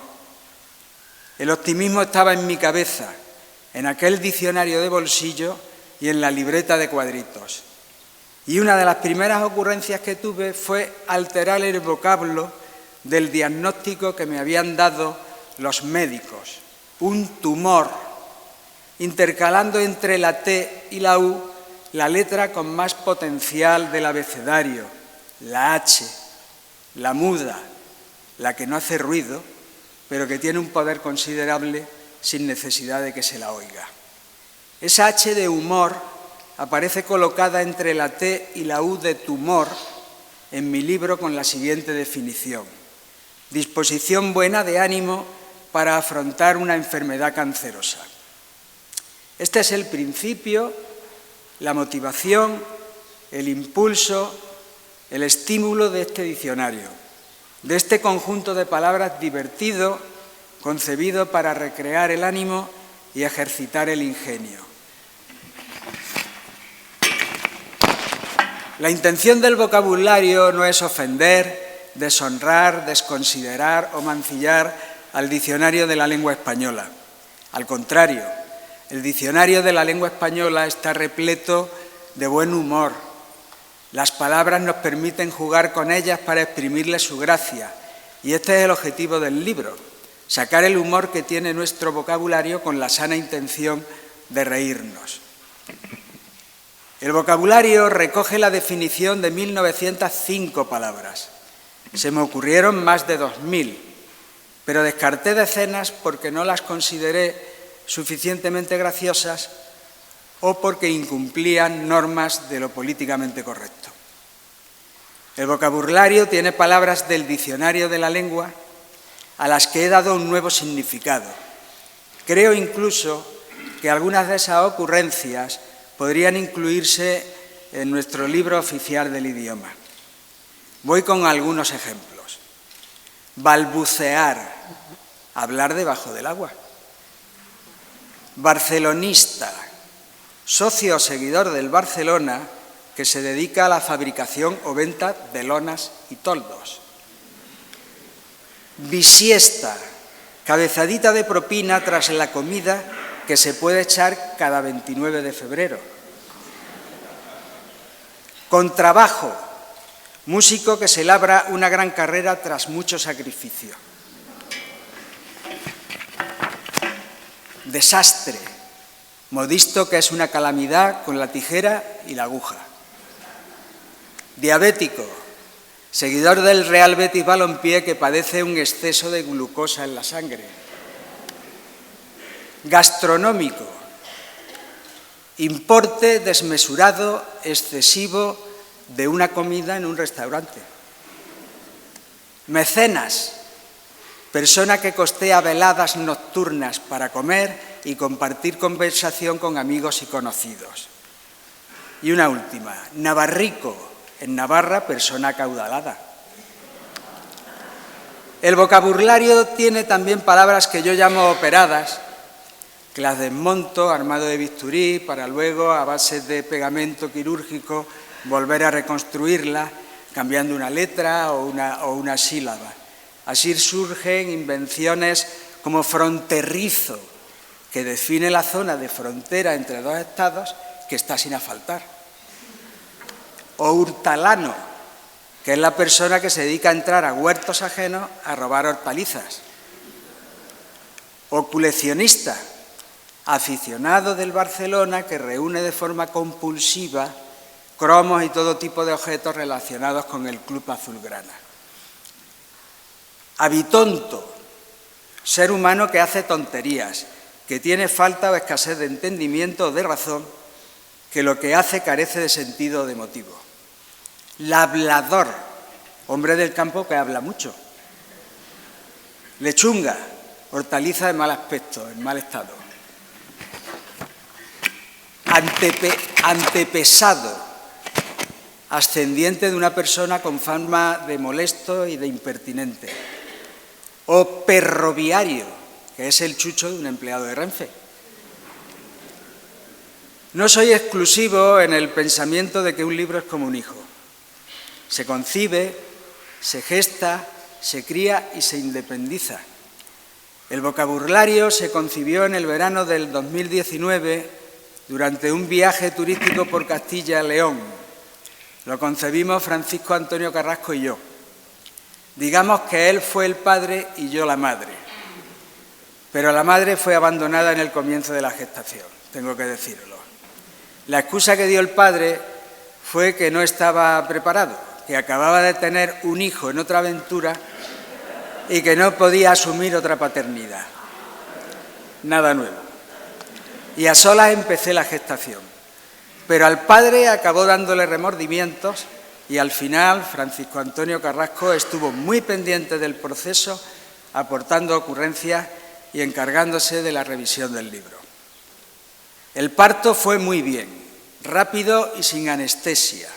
El optimismo estaba en mi cabeza, en aquel diccionario de bolsillo y en la libreta de cuadritos. Y una de las primeras ocurrencias que tuve fue alterar el vocablo del diagnóstico que me habían dado los médicos, un tumor, intercalando entre la T y la U la letra con más potencial del abecedario, la H, la muda, la que no hace ruido, pero que tiene un poder considerable sin necesidad de que se la oiga. Esa H de humor aparece colocada entre la T y la U de tumor en mi libro con la siguiente definición: disposición buena de ánimo para afrontar una enfermedad cancerosa. Este es el principio, la motivación, el impulso, el estímulo de este diccionario, de este conjunto de palabras divertido, concebido para recrear el ánimo y ejercitar el ingenio. La intención del vocabulario no es ofender, deshonrar, desconsiderar o mancillar al diccionario de la lengua española. Al contrario, el diccionario de la lengua española está repleto de buen humor. Las palabras nos permiten jugar con ellas para exprimirles su gracia, y este es el objetivo del libro: sacar el humor que tiene nuestro vocabulario con la sana intención de reírnos. El vocabulario recoge la definición de 1905 palabras. Se me ocurrieron más de 2000, pero descarté decenas porque no las consideré suficientemente graciosas o porque incumplían normas de lo políticamente correcto. El vocabulario tiene palabras del diccionario de la lengua a las que he dado un nuevo significado. Creo incluso que algunas de esas ocurrencias podrían incluirse en nuestro libro oficial del idioma. Voy con algunos ejemplos. Balbucear, hablar debajo del agua. Barcelonista, socio o seguidor del Barcelona que se dedica a la fabricación o venta de lonas y toldos. Bisiesta, cabezadita de propina tras la comida que se puede echar cada 29 de febrero. Contrabajo, músico que se labra una gran carrera tras mucho sacrificio. Desastre, modisto que es una calamidad con la tijera y la aguja. Diabético, seguidor del Real Betis Balompié que padece un exceso de glucosa en la sangre. Gastronómico, importe desmesurado, excesivo de una comida en un restaurante. Mecenas, persona que costea veladas nocturnas para comer y compartir conversación con amigos y conocidos. Y una última, navarrico, en Navarra, persona acaudalada. El vocabulario tiene también palabras que yo llamo operadas, que las desmonto armado de bisturí para luego, a base de pegamento quirúrgico, volver a reconstruirlas, cambiando una letra o una sílaba. Así surgen invenciones como fronterizo, que define la zona de frontera entre dos estados que está sin asfaltar. O hurtalano, que es la persona que se dedica a entrar a huertos ajenos a robar hortalizas. O coleccionista, aficionado del Barcelona que reúne de forma compulsiva cromos y todo tipo de objetos relacionados con el club azulgrana. Habitonto, ser humano que hace tonterías, que tiene falta o escasez de entendimiento o de razón, que lo que hace carece de sentido o de motivo. Lablador, hombre del campo que habla mucho. Lechunga, hortaliza de mal aspecto, en mal estado. Antepesado, ascendiente de una persona con fama de molesto y de impertinente. O perroviario, que es el chucho de un empleado de Renfe. No soy exclusivo en el pensamiento de que un libro es como un hijo. Se concibe, se gesta, se cría y se independiza. El vocabulario se concibió en el verano del 2019 durante un viaje turístico por Castilla y León. Lo concebimos Francisco Antonio Carrasco y yo. Digamos que él fue el padre y yo la madre. Pero la madre fue abandonada en el comienzo de la gestación, tengo que decirlo. La excusa que dio el padre fue que no estaba preparado, que acababa de tener un hijo en otra aventura y que no podía asumir otra paternidad. Nada nuevo. Y a solas empecé la gestación. Pero al padre acabó dándole remordimientos y al final Francisco Antonio Carrasco estuvo muy pendiente del proceso, aportando ocurrencias y encargándose de la revisión del libro. El parto fue muy bien, rápido y sin anestesia.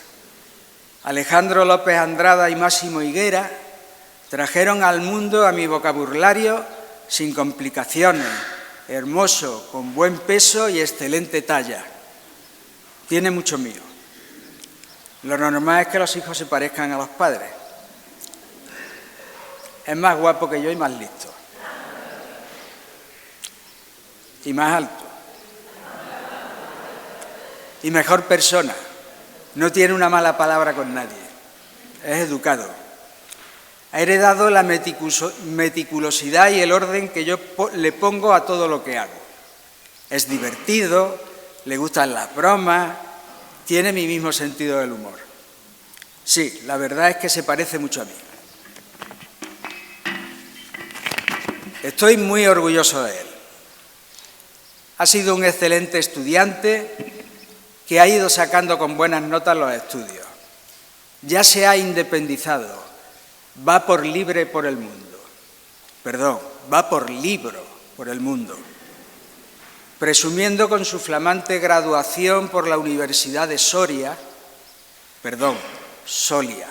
Alejandro López Andrada y Máximo Higuera trajeron al mundo a mi vocabulario sin complicaciones, hermoso, con buen peso y excelente talla. Tiene mucho mío. Lo normal es que los hijos se parezcan a los padres. Es más guapo que yo y más listo. Y más alto. Y mejor persona. No tiene una mala palabra con nadie. Es educado. Ha heredado la meticulosidad y el orden que yo le pongo a todo lo que hago. Es divertido, le gustan las bromas, tiene mi mismo sentido del humor. Sí, la verdad es que se parece mucho a mí. Estoy muy orgulloso de él. Ha sido un excelente estudiante que ha ido sacando con buenas notas los estudios. Ya se ha independizado, va por libre por el mundo. Perdón, va por libro por el mundo. Presumiendo con su flamante graduación por la Universidad de Soria, Solia,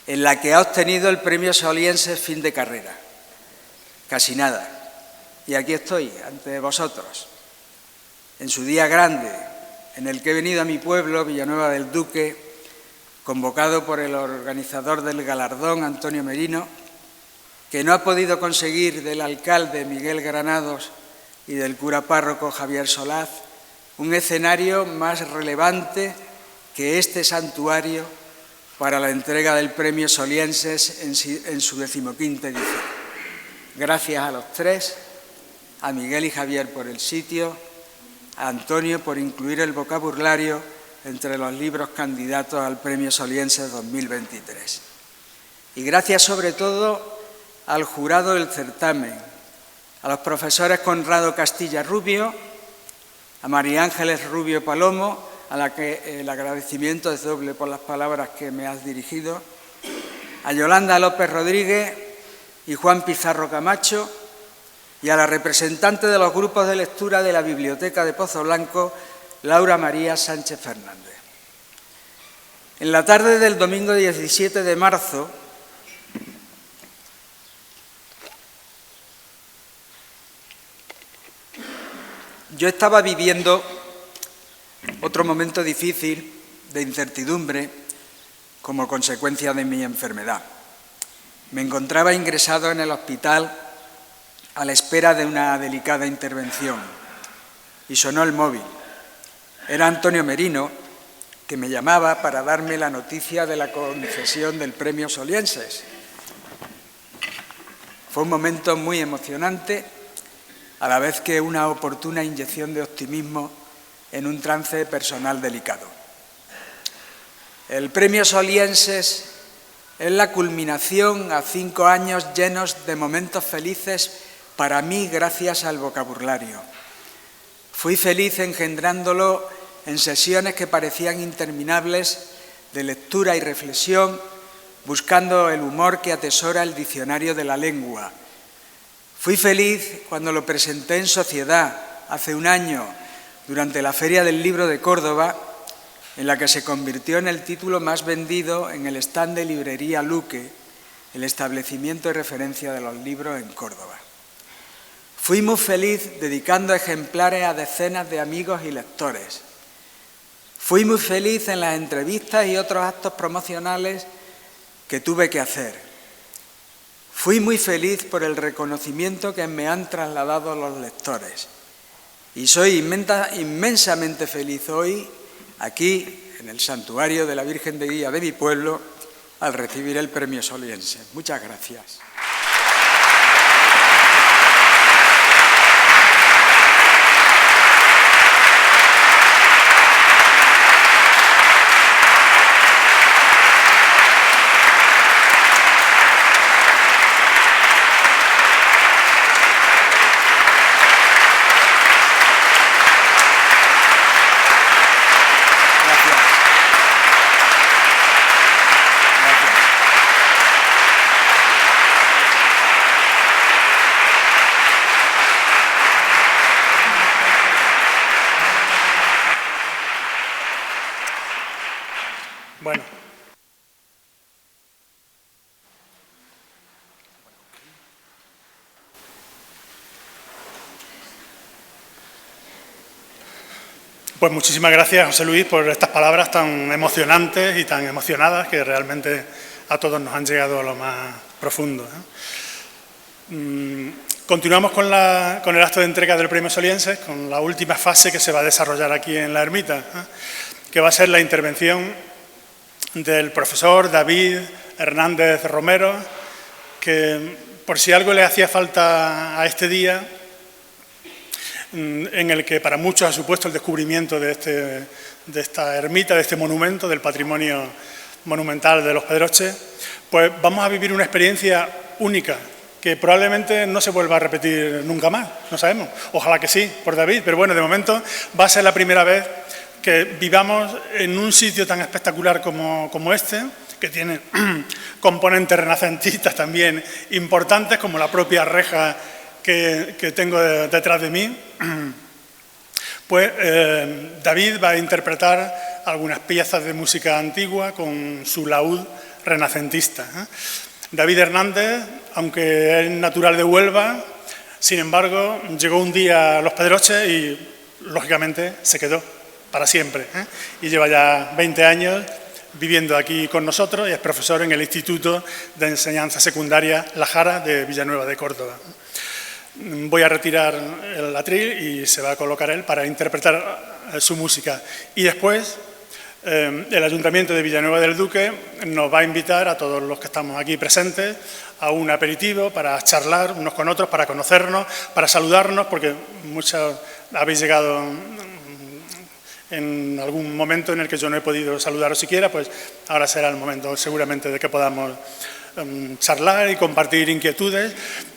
en la que ha obtenido el premio Soliense fin de carrera. Casi nada. Y aquí estoy, ante vosotros, en su día grande, en el que he venido a mi pueblo, Villanueva del Duque, convocado por el organizador del galardón, Antonio Merino, que no ha podido conseguir del alcalde Miguel Granados y del cura párroco Javier Solaz un escenario más relevante que este santuario para la entrega del premio Solienses en su 15ª edición. Gracias a los tres, a Miguel y Javier por el sitio, a Antonio por incluir el vocabulario entre los libros candidatos al premio Solienses 2023. Y gracias sobre todo al jurado del certamen, a los profesores Conrado Castilla Rubio, a María Ángeles Rubio Palomo, a la que el agradecimiento es doble por las palabras que me has dirigido, a Yolanda López Rodríguez y Juan Pizarro Camacho, y a la representante de los grupos de lectura de la Biblioteca de Pozo Blanco, Laura María Sánchez Fernández. En la tarde del domingo 17 de marzo, yo estaba viviendo otro momento difícil de incertidumbre como consecuencia de mi enfermedad. Me encontraba ingresado en el hospital a la espera de una delicada intervención y sonó el móvil. Era Antonio Merino, que me llamaba para darme la noticia de la concesión del Premio Solienses. Fue un momento muy emocionante, a la vez que una oportuna inyección de optimismo en un trance personal delicado. El Premio Solienses es la culminación a 5 años llenos de momentos felices para mí gracias al vocabulario. Fui feliz engendrándolo en sesiones que parecían interminables de lectura y reflexión, buscando el humor que atesora el diccionario de la lengua. Fui feliz cuando lo presenté en sociedad hace un año durante la Feria del Libro de Córdoba, en la que se convirtió en el título más vendido en el stand de librería Luque, el establecimiento de referencia de los libros en Córdoba. Fui muy feliz dedicando ejemplares a decenas de amigos y lectores. Fui muy feliz en las entrevistas y otros actos promocionales que tuve que hacer. Fui muy feliz por el reconocimiento que me han trasladado los lectores. Y soy inmensamente feliz hoy, aquí, en el santuario de la Virgen de Guía de mi pueblo, al recibir el Premio Solienses. Muchas gracias. Bueno. Pues muchísimas gracias, José Luis, por estas palabras tan emocionantes y tan emocionadas que realmente a todos nos han llegado a lo más profundo. Continuamos con el acto de entrega del Premio Solienses, con la última fase que se va a desarrollar aquí en la ermita, que va a ser la intervención del profesor David Hernández Romero, que por si algo le hacía falta a este día, en el que para muchos ha supuesto el descubrimiento de esta ermita, de este monumento, del patrimonio monumental de los Pedroches, pues vamos a vivir una experiencia única, que probablemente no se vuelva a repetir nunca más, no sabemos. Ojalá que sí, por David, pero bueno, de momento va a ser la primera vez que vivamos en un sitio tan espectacular como este, que tiene componentes renacentistas también importantes, como la propia reja que tengo detrás de mí. Pues David va a interpretar algunas piezas de música antigua con su laúd renacentista. David Hernández, aunque es natural de Huelva, sin embargo, llegó un día a Los Pedroches y, lógicamente, se quedó para siempre. Y lleva ya 20 años viviendo aquí con nosotros y es profesor en el Instituto de Enseñanza Secundaria La Jara de Villanueva de Córdoba. Voy a retirar el atril y se va a colocar él para interpretar su música. Y después el Ayuntamiento de Villanueva del Duque nos va a invitar a todos los que estamos aquí presentes a un aperitivo para charlar unos con otros, para conocernos, para saludarnos, porque muchos habéis llegado en algún momento en el que yo no he podido saludaros siquiera, pues ahora será el momento seguramente de que podamos charlar y compartir inquietudes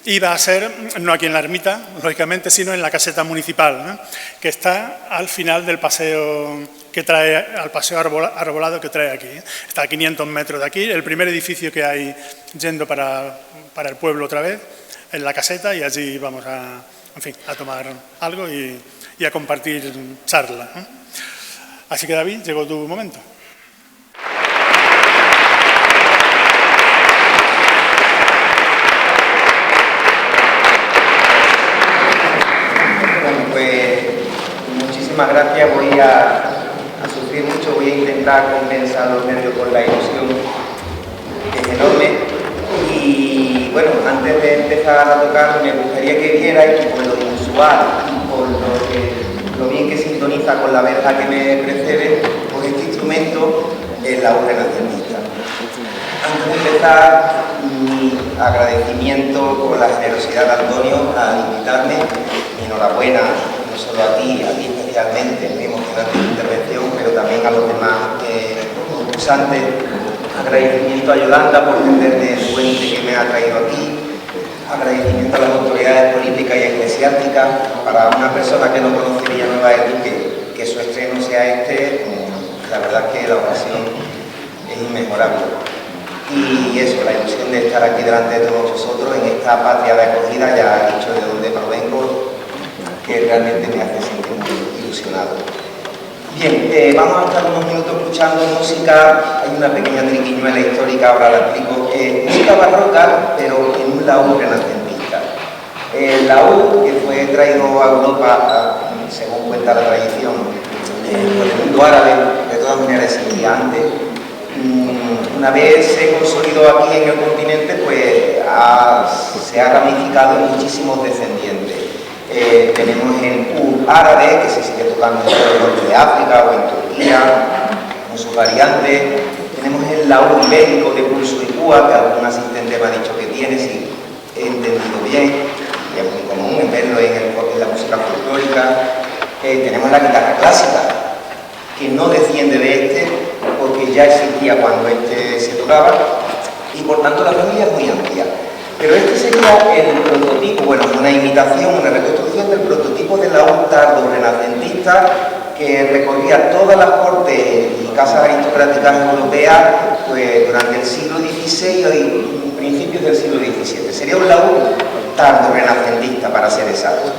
iba a ser, no aquí en la ermita, lógicamente, sino en la caseta municipal, ¿no?, que está al final del paseo que trae, al paseo arbolado que trae aquí. Está a 500 metros de aquí, el primer edificio que hay yendo para el pueblo otra vez, en la caseta, y allí vamos a, en fin, a tomar algo y a compartir charla, ¿no? Así que, David, llegó tu momento. Muchísimas gracias, voy a sufrir mucho, voy a intentar compensar los nervios con la ilusión, que es enorme. Y bueno, antes de empezar a tocar, me gustaría que vierais, por lo inusual y por lo bien que sintoniza con la verja que me precede, pues este instrumento es la urna renacentista. Antes de empezar, mi agradecimiento por la generosidad de Antonio al invitarme, mi enhorabuena no solo a ti especialmente, muy emocionante tu intervención, pero también a los demás concursantes. Agradecimiento a Yolanda por tenderme el puente que me ha traído aquí. Agradecimiento a las autoridades políticas y eclesiásticas. Para una persona que no conoce Villanueva del Duque, que su estreno sea este, la verdad es que la ocasión es inmejorable. Y eso, la ilusión de estar aquí delante de todos vosotros en esta patria de acogida, ya he dicho de dónde provengo, que realmente me hace sentir muy ilusionado. Bien, vamos a estar unos minutos escuchando música. Hay una pequeña triquiñuela histórica, ahora la explico. Música barroca, pero en un laúd renacentista. El laúd, que fue traído a Europa, según cuenta la tradición, por el mundo árabe, de todas maneras existía antes. Una vez se consolidó aquí en el continente, pues se ha ramificado en muchísimos descendientes. Tenemos el oud árabe, que se sigue tocando en todo el norte de África o en Turquía, con sus variantes. Tenemos el laúd ibérico de pulso y púa, que algún asistente me ha dicho que tiene, si he entendido bien, y es muy común verlo en la música folclórica. Tenemos la guitarra clásica, que no desciende de este, porque ya existía cuando este se tocaba, y por tanto la familia es muy amplia. Pero este sería el prototipo, bueno, una imitación, una reconstrucción del prototipo del laúd tardo renacentista que recorría todas las cortes y casas aristocráticas europeas pues, durante el siglo XVI y principios del siglo XVII. Sería un laúd tardo renacentista, para ser exacto.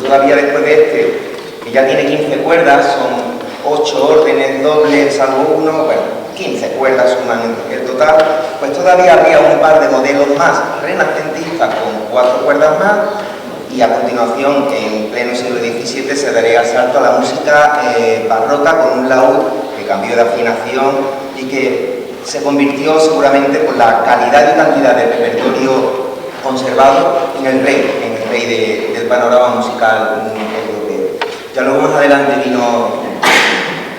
Todavía después de este, que ya tiene 15 cuerdas, son 8 órdenes dobles, salvo uno, bueno, 15 cuerdas suman el total, pues todavía habría un par de modelos más renacentistas con 4 cuerdas más, y a continuación, en pleno siglo XVII, se daría el salto a la música barroca con un laúd que cambió de afinación y que se convirtió seguramente por la calidad y cantidad del repertorio conservado en el rey del panorama musical europeo. Ya luego más adelante vino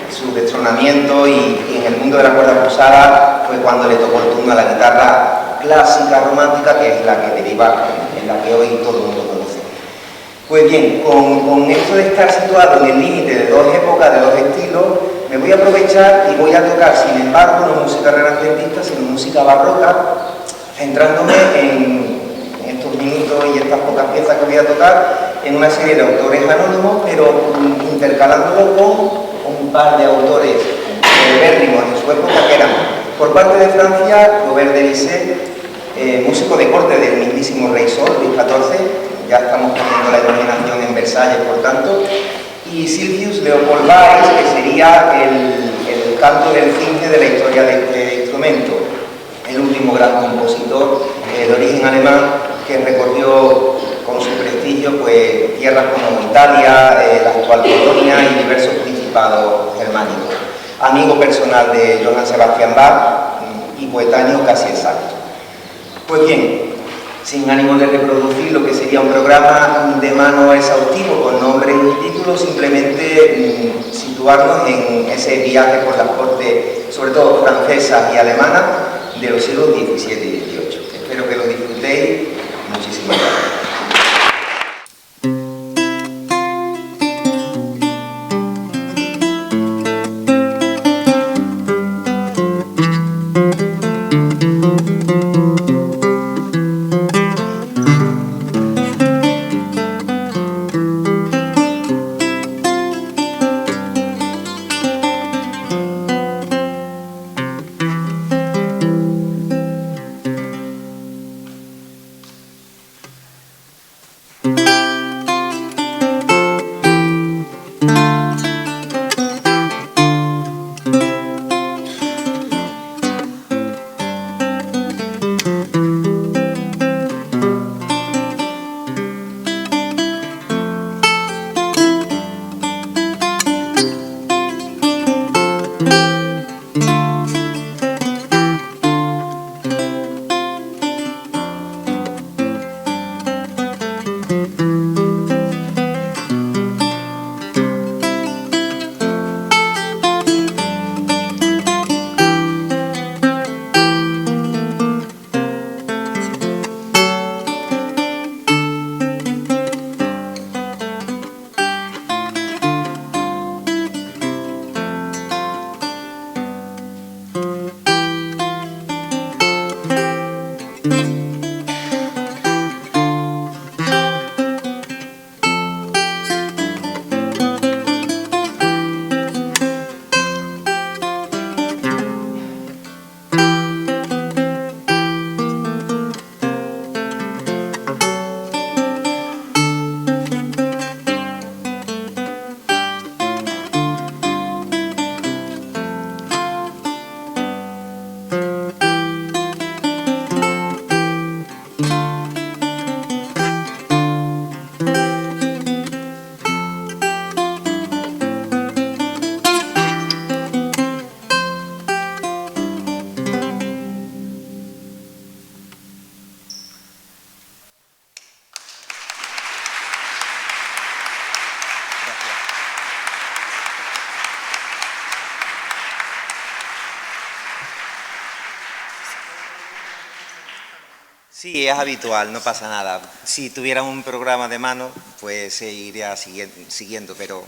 su destronamiento y en el mundo de la cuerda pulsada fue cuando le tocó el turno a la guitarra clásica romántica, que es la que deriva en la que hoy todo el mundo conoce. Pues bien, con esto de estar situado en el límite de dos épocas, de dos estilos, me voy a aprovechar y voy a tocar, sin embargo, no música renacentista, sino música barroca, centrándome en estos minutos y estas pocas piezas que voy a tocar en una serie de autores anónimos, pero intercalándolo con un par de autores bérrimos en su época, que eran, por parte de Francia, Robert de Bizet, músico de corte del mismísimo rey Sol, Luis XIV, ya estamos poniendo la imaginación en Versalles, por tanto, y Silvius Leopold Weiss, que sería el canto del cisne de la historia de este instrumento, el último gran compositor de origen alemán que recorrió con su prestigio pues, tierras como Italia, la actual Polonia y diversos principados germánicos. Amigo personal de Johann Sebastian Bach y coetáneo casi exacto. Pues bien, sin ánimo de reproducir lo que sería un programa de mano exhaustivo con nombres y títulos, simplemente situarnos en ese viaje por las cortes, sobre todo francesas y alemanas, de los siglos XVII y XVIII. Espero que lo disfrutéis. Muchísimas gracias. Sí, es habitual, no pasa nada. Si tuviera un programa de mano, pues se iría siguiendo, pero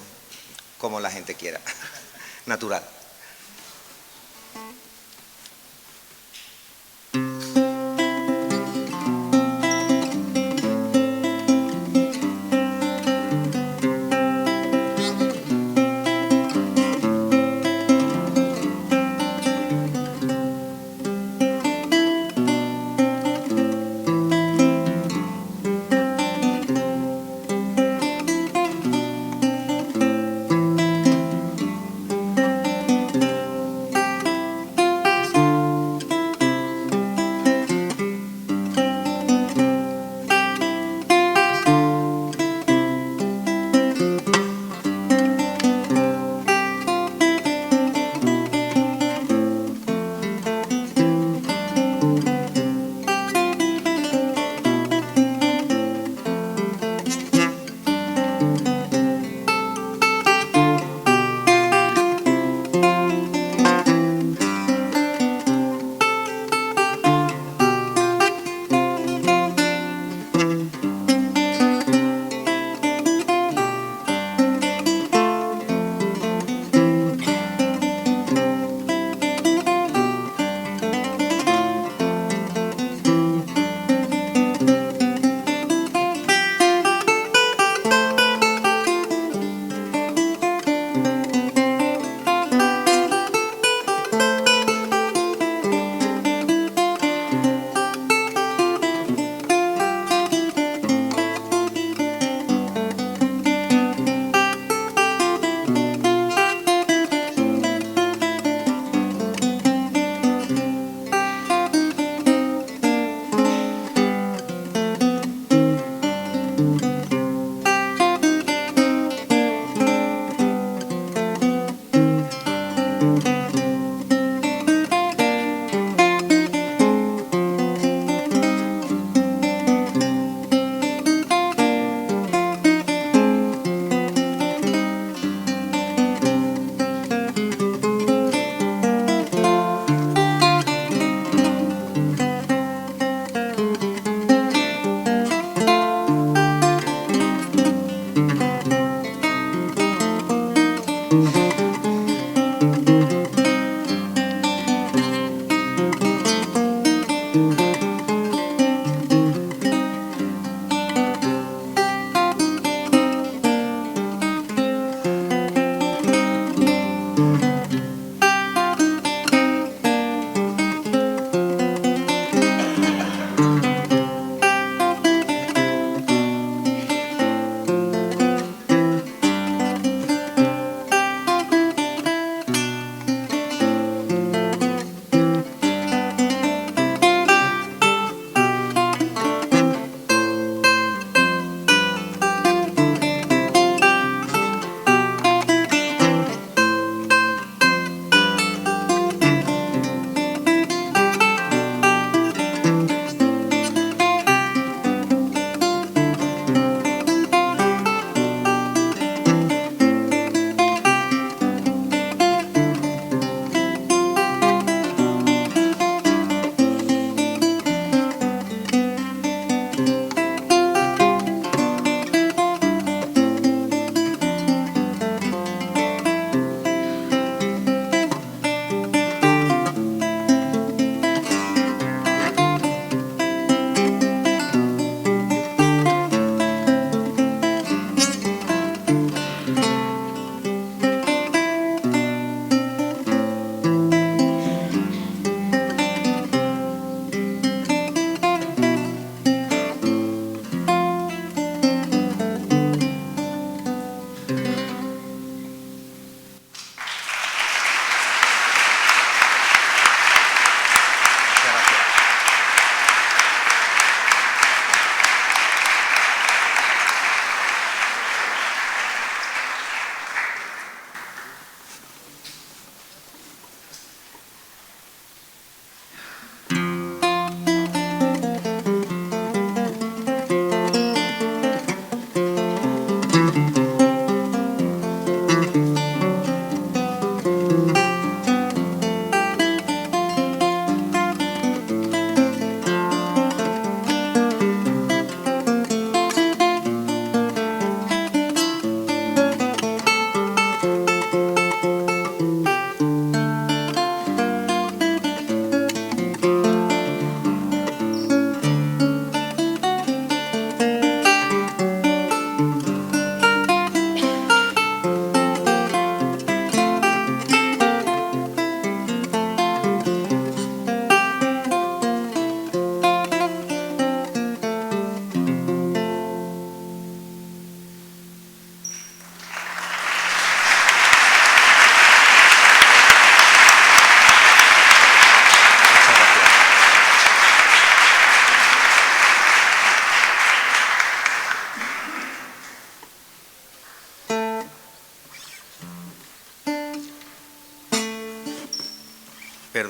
como la gente quiera, natural.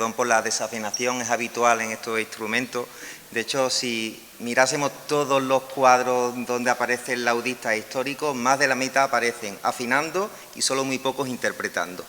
perdón por la desafinación, es habitual en estos instrumentos. De hecho, si mirásemos todos los cuadros donde aparecen laudistas históricos, más de la mitad aparecen afinando y solo muy pocos interpretando.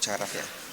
Muchas gracias.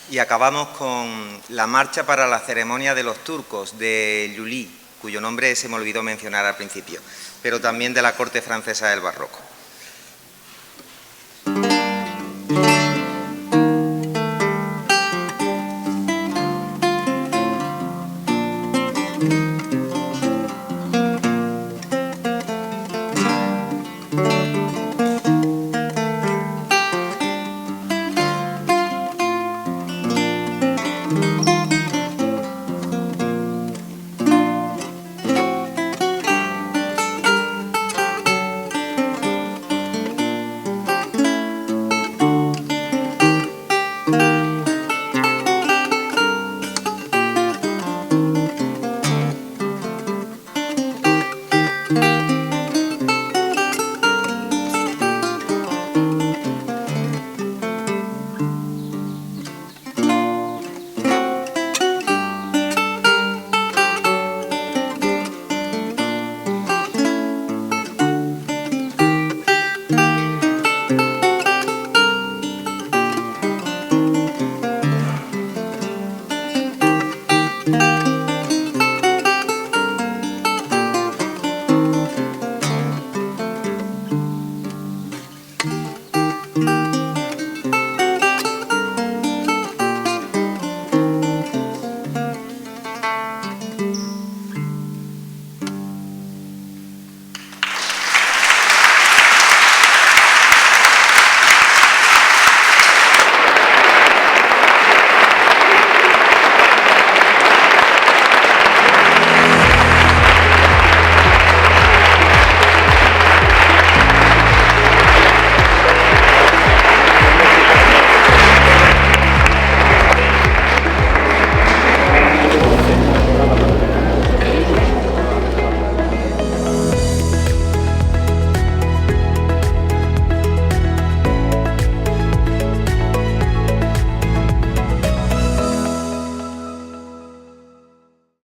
Y acabamos con la marcha para la ceremonia de los turcos de Lully, cuyo nombre se me olvidó mencionar al principio, pero también de la corte francesa del barroco.